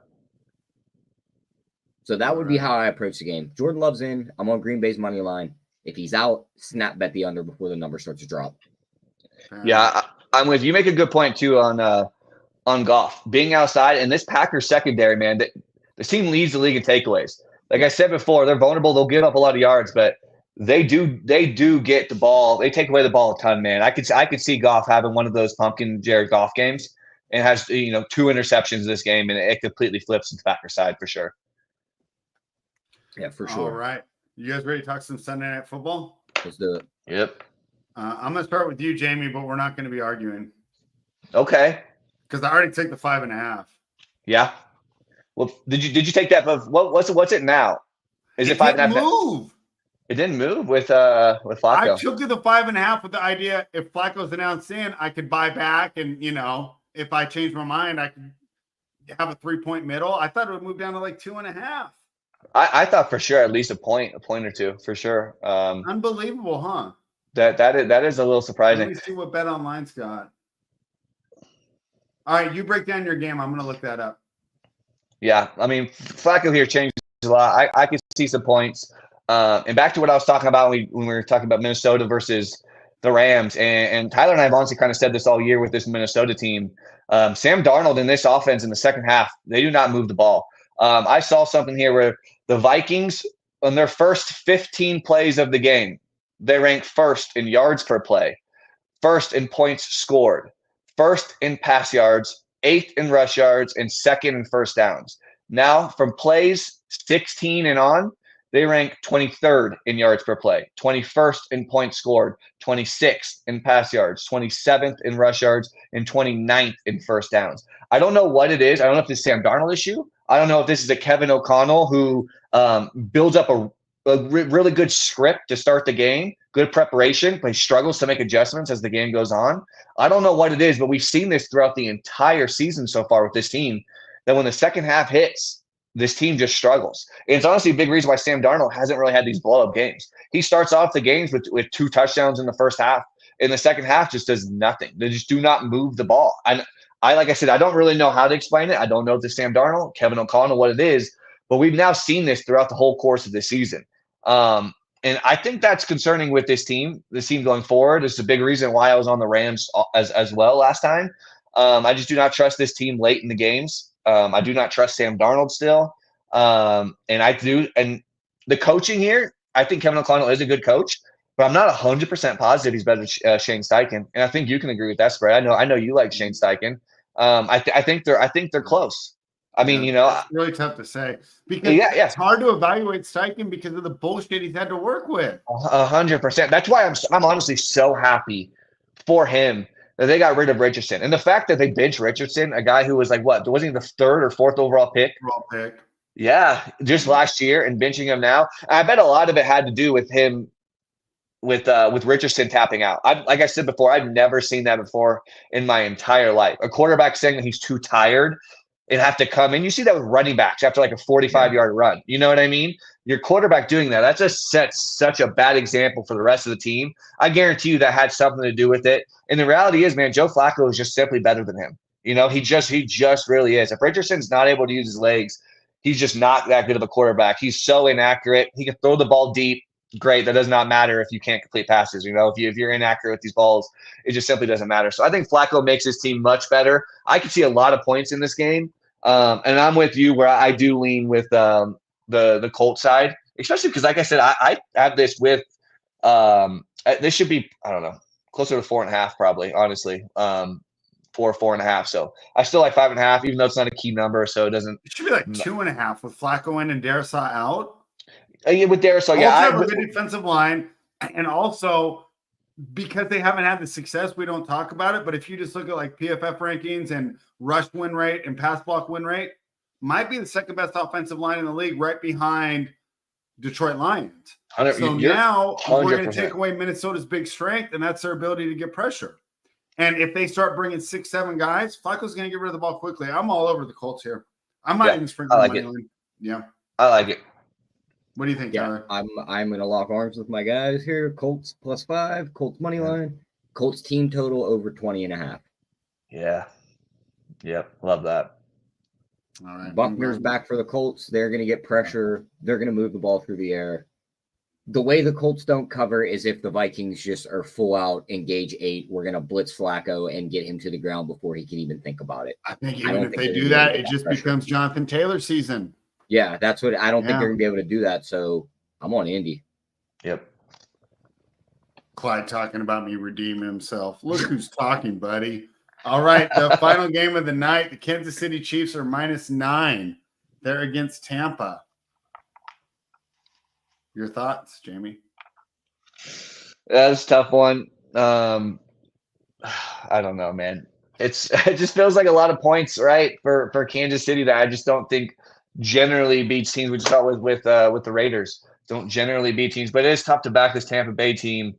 So that would be how I approach the game. Jordan Love's in. I'm on Green Bay's money line. If he's out, snap bet the under before the number starts to drop. Yeah, I'm with you. You make a good point too on Goff being outside, and this Packers secondary, man, this team leads the league in takeaways. Like I said before, they're vulnerable. They'll give up a lot of yards, but they do get the ball. They take away the ball a ton, man. I could see Goff having one of those pumpkin Jared Goff games and has 2 interceptions this game, and it completely flips to the Packers side for sure. Yeah, for All sure. right. You guys ready to talk some Sunday Night Football? Let's do it. Yep. I'm going to start with you, Jamie, but we're not going to be arguing Okay. because I already took the 5.5. Yeah. Well, did you take that? What's it now? Is it didn't 5.5? move. It didn't move with I Flacco. took the 5.5 with the idea if Flacco's announced in, I could buy back, and if I change my mind, I could have a 3-point middle. I thought it would move down to like 2.5. I thought for sure at least a point or two for sure. Unbelievable, huh? That is a little Let surprising. me see what Bet Online's got. All right, you break down your game. I'm going to look that up. Yeah, I mean Flacco here changed a lot. I could see some points. And back to what I was talking about when we were talking about Minnesota versus the Rams, and Tyler and I have honestly kind of said this all year with this Minnesota team. Sam Darnold in this offense in the second half, they do not move the ball. I saw something here where the Vikings, on their first 15 plays of the game, they rank first in yards per play, first in points scored, first in pass yards, eighth in rush yards, and second in first downs. Now, from plays 16 and on, they rank 23rd in yards per play, 21st in points scored, 26th in pass yards, 27th in rush yards, and 29th in first downs. I don't know what it is. I don't know if this is Sam Darnold issue. I don't know if this is a Kevin O'Connell who builds up a really good script to start the game, good preparation, but he struggles to make adjustments as the game goes on. I don't know what it is, but we've seen this throughout the entire season so far with this team, that when the second half hits, this team just struggles. And it's honestly a big reason why Sam Darnold hasn't really had these blow-up games. He starts off the games with 2 touchdowns in the first half. In the second half, just does nothing. They just do not move the ball. Like I said, I don't really know how to explain it. I don't know if it's Sam Darnold, Kevin O'Connell, what it is, but we've now seen this throughout the whole course of this season. And I think that's concerning with this team going forward. It's a big reason why I was on the Rams as well last time. I just do not trust this team late in the games. I do not trust Sam Darnold still. And the coaching here, I think Kevin O'Connell is a good coach, but I'm not 100% positive he's better than Shane Steichen. And I think you can agree with that, Spread. I know you like Shane Steichen. I think they're close. I mean, it's really tough to say because it's hard to evaluate Steichen because of the bullshit he's had to work with. 100%. That's why I'm honestly so happy for him that they got rid of Richardson, and the fact that they benched Richardson, a guy who was like wasn't he the 3rd or 4th overall pick? Yeah, just last year, and benching him now. I bet a lot of it had to do with him with Richardson tapping out. Like I said before, I've never seen that before in my entire life. A quarterback saying that he's too tired and have to come in. You see that with running backs after like a 45-yard run. You know what I mean? Your quarterback doing that, that just sets such a bad example for the rest of the team. I guarantee you that had something to do with it. And the reality is, man, Joe Flacco is just simply better than him. He just really is. If Richardson's not able to use his legs, he's just not that good of a quarterback. He's so inaccurate. He can throw the ball deep. Great. That does not matter if you can't complete passes. If you're inaccurate with these balls, it just simply doesn't matter. So I think Flacco makes his team much better. I could see a lot of points in this game. And I'm with you where I do lean with the Colts side, especially because, like I said, I have this with this should be, I don't know, closer to 4.5 probably, honestly. 4.5. So I still like 5.5, even though it's not a key number. So it doesn't. It should be like 2.5 with Flacco in and Darisaw out. With Darisaw, yeah, I have a good defensive line, and also because they haven't had the success, we don't talk about it. But if you just look at like PFF rankings and rush win rate and pass block win rate, might be the second best offensive line in the league, right behind Detroit Lions. So now we're going to take away Minnesota's big strength, and that's their ability to get pressure. And if they start bringing 6-7 guys, Flacco's going to get rid of the ball quickly. I'm all over the Colts here. I might even sprinkle money on. Yeah, I like it. What do you think, Tyler? I'm gonna lock arms with my guys here. Colts +5, Colts money line, Colts team total over 20.5. Yeah. Yep. Love that. All right. Buckner's back for the Colts. They're gonna get pressure. They're gonna move the ball through the air. The way the Colts don't cover is if the Vikings just are full out, engage 8. We're gonna blitz Flacco and get him to the ground before he can even think about it. I think even if they do that, it just becomes Jonathan Taylor season. Yeah, that's what I don't think they're gonna be able to do that. So I'm on Indy. Yep. Clyde talking about me redeeming himself. Look who's talking, buddy. All right, the final game of the night. The Kansas City Chiefs are -9. They're against Tampa. Your thoughts, Jamie? That's a tough one. I don't know, man. It just feels like a lot of points, right, for Kansas City that I just don't think generally beats teams. We just saw with the Raiders. Don't generally beat teams, but it is tough to back this Tampa Bay team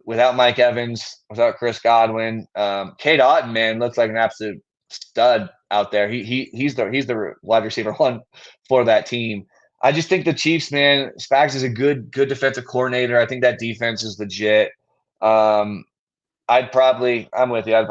without Mike Evans, without Chris Godwin. Cade Otton, man, looks like an absolute stud out there. He's the wide receiver one for that team. I just think the Chiefs, man, Spags is a good defensive coordinator. I think that defense is legit. I'm with you.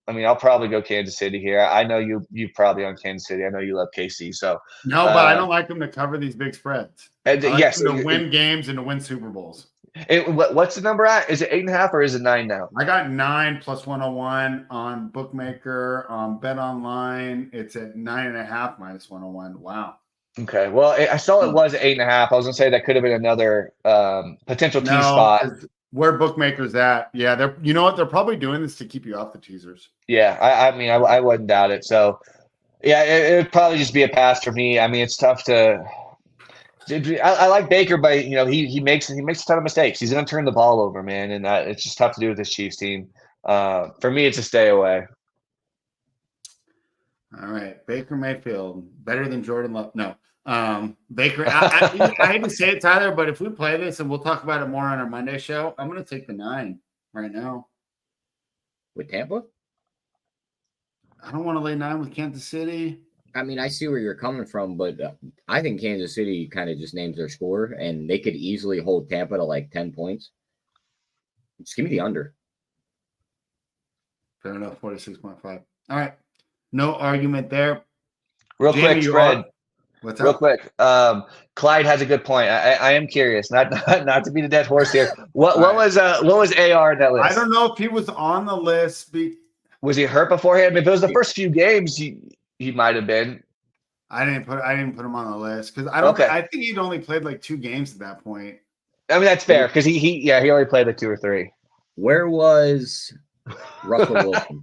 I'll probably go Kansas City here. I know you probably on Kansas City. I know you love KC. So no, but I don't like them to cover these big spreads. I like yes, them to win games and to win Super Bowls. What's the number at? Is it 8.5 or is it 9 now? I got 9 plus 101 on Bookmaker. On Bet Online, it's at 9.5 minus 101. Wow. Okay. Well, I saw it was 8.5. I was gonna say that could have been another potential tease spot. Where Bookmaker's at, yeah, they're. You know what? They're probably doing this to keep you off the teasers. Yeah, I wouldn't doubt it. So, yeah, it would probably just be a pass for me. I mean, it's tough to. I like Baker, but he makes a ton of mistakes. He's gonna turn the ball over, man, and it's just tough to do with this Chiefs team. For me, it's a stay away. All right, Baker Mayfield better than Jordan Love. No, Baker. I hate to say it, Tyler, but if we play this, and we'll talk about it more on our Monday show, I'm going to take the 9 right now with Tampa. I don't want to lay 9 with Kansas City. I mean, I see where you're coming from, but I think Kansas City kind of just names their score, and they could easily hold Tampa to like 10 points. Just give me the under. Fair enough, 46.5. All right. No argument there. Real Jamie, quick, spread. What's Real up? quick. Clyde has a good point. I am curious, not to beat a dead horse here. What was AR in that list? I don't know if he was on the list. Was he hurt beforehand? If it was the first few games, he might have been. I didn't put him on the list because I think he'd only played like 2 games at that point. I mean, that's fair because he only played like 2 or 3. Where was Russell Wilson?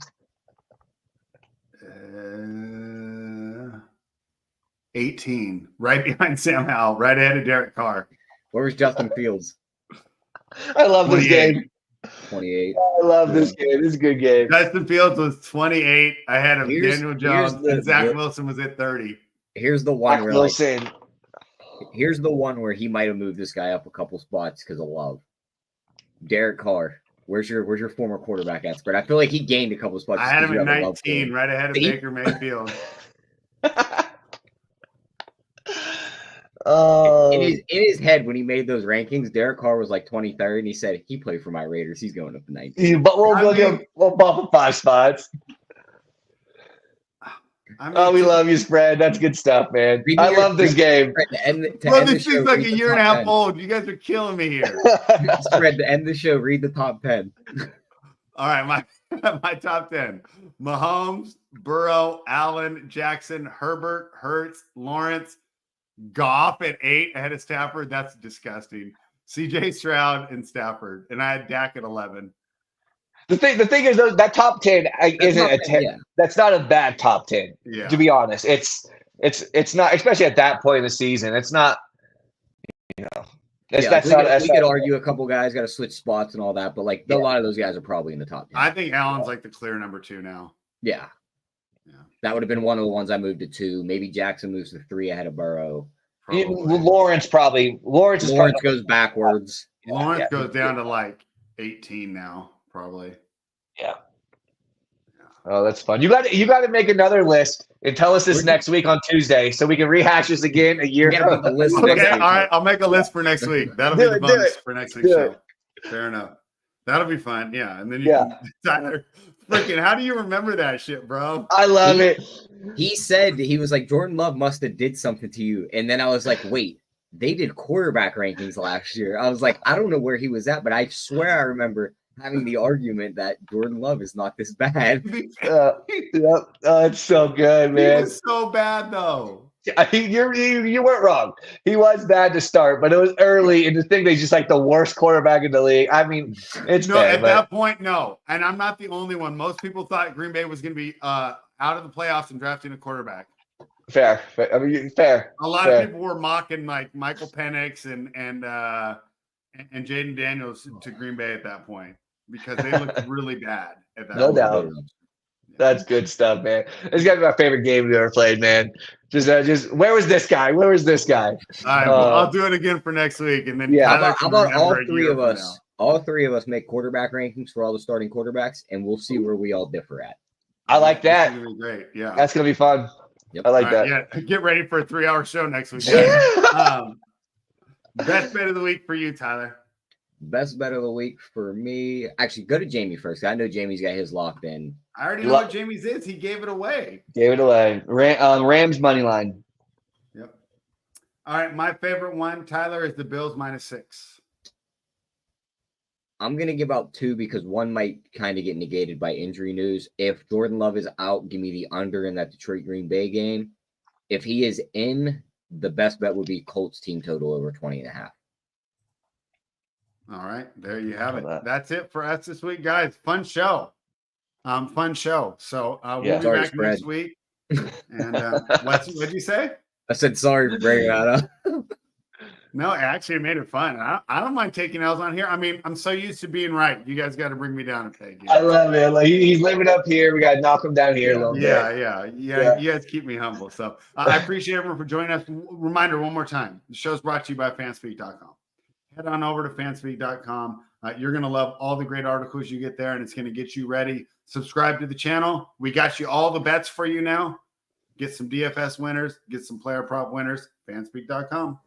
18, right behind Sam Howell, right ahead of Derek Carr. Where was Justin Fields? I love this game. 28. I love this game. This is a good game. Justin Fields was 28 ahead of Daniel Jones, and Zach Wilson was at 30. Here's the one where Wilson. Here's the one where he might have moved this guy up a couple spots because of love. Derek Carr. Where's your former quarterback at spread? I feel like he gained a couple spots. I had him at 19, right ahead of Baker Mayfield. In his head, when he made those rankings, Derek Carr was like 23rd, and he said he played for my Raiders. He's going up to 19. But we'll bump him 5 spots. We love you, spread. That's good stuff, man. I love this game. This thing's like a year and a half old. You guys are killing me here. Spread to end the show. Read the top 10. All right, my top 10: Mahomes, Burrow, Allen, Jackson, Herbert, Hurts, Lawrence, Goff at 8 ahead of Stafford. That's disgusting. CJ Stroud and Stafford, and I had Dak at 11. The thing is, though, that top 10 isn't a 10. Yeah. That's not a bad top 10. Yeah. To be honest, it's not, especially at that point in the season. It's not. We could argue a couple guys got to switch spots and all that, but a lot of those guys are probably in the top 10. I think Allen's like the clear number 2 now. Yeah. That would have been one of the ones I moved to 2. Maybe Jackson moves to 3 ahead of Burrow. Lawrence goes backwards. Lawrence goes down to like 18 now, probably. Yeah. Oh, that's fun. You got to make another list and tell us this next week on Tuesday so we can rehash this again a year ago. Okay, all right. I'll make a list for next week. That'll be the bonus for next week's show. Fair enough. That'll be fun. Yeah. And then you can, Tyler, freaking, how do you remember that shit, bro? I love it. He said, he was like, Jordan Love must have did something to you. And then I was like, wait, they did quarterback rankings last year. I was like, I don't know where he was at, but I swear I remember having the argument that Jordan Love is not this bad. It's so good, man. He was so bad, though. You weren't wrong. He was bad to start, but it was early, and the thing that he's just like the worst quarterback in the league. I mean, it's bad, at that point, no. And I'm not the only one. Most people thought Green Bay was going to be out of the playoffs and drafting a quarterback. Fair. I mean, fair. A lot fair. of people were mocking like Michael Penix and Jaden Daniels to Green Bay at that point because they looked really bad at that No point. doubt. That's good stuff, man. It's got to be my favorite game we've ever played, man. Just where was this guy? Where was this guy? All right, well, I'll do it again for next week, and then Yeah. How about all three of us? All three of us make quarterback rankings for all the starting quarterbacks, and we'll see where we all differ at. I like that. That's gonna be great. Yeah, That's gonna be fun. Yep. I like that. Yeah, get ready for a 3-hour show next week. Best bet of the week for you, Tyler. Best bet of the week for me. Actually, go to Jamie first. I know Jamie's got his locked in. I already know what Jamie's is. He gave it away. Rams money line. Yep. All right, my favorite one, Tyler, is the Bills -6. I'm going to give out 2 because one might kind of get negated by injury news. If Jordan Love is out, give me the under in that Detroit Green Bay game. If he is in, the best bet would be Colts team total over 20.5. All right, there you have it. That's it for us this week, guys. Fun show. So we'll be back next week. And what'd you say? I said sorry for bringing that up. No, actually, it made it fun. I don't mind taking L's on here. I mean, I'm so used to being right. You guys got to bring me down a peg. I love it. Like he's living up here. We got to knock him down here a little bit. Yeah. You guys keep me humble. So I appreciate everyone for joining us. Reminder one more time: the show's brought to you by Fanspeak.com. Head on over to Fanspeak.com. You're going to love all the great articles you get there, and it's going to get you ready. Subscribe to the channel. We got you all the bets for you now. Get some DFS winners. Get some player prop winners. Fanspeak.com.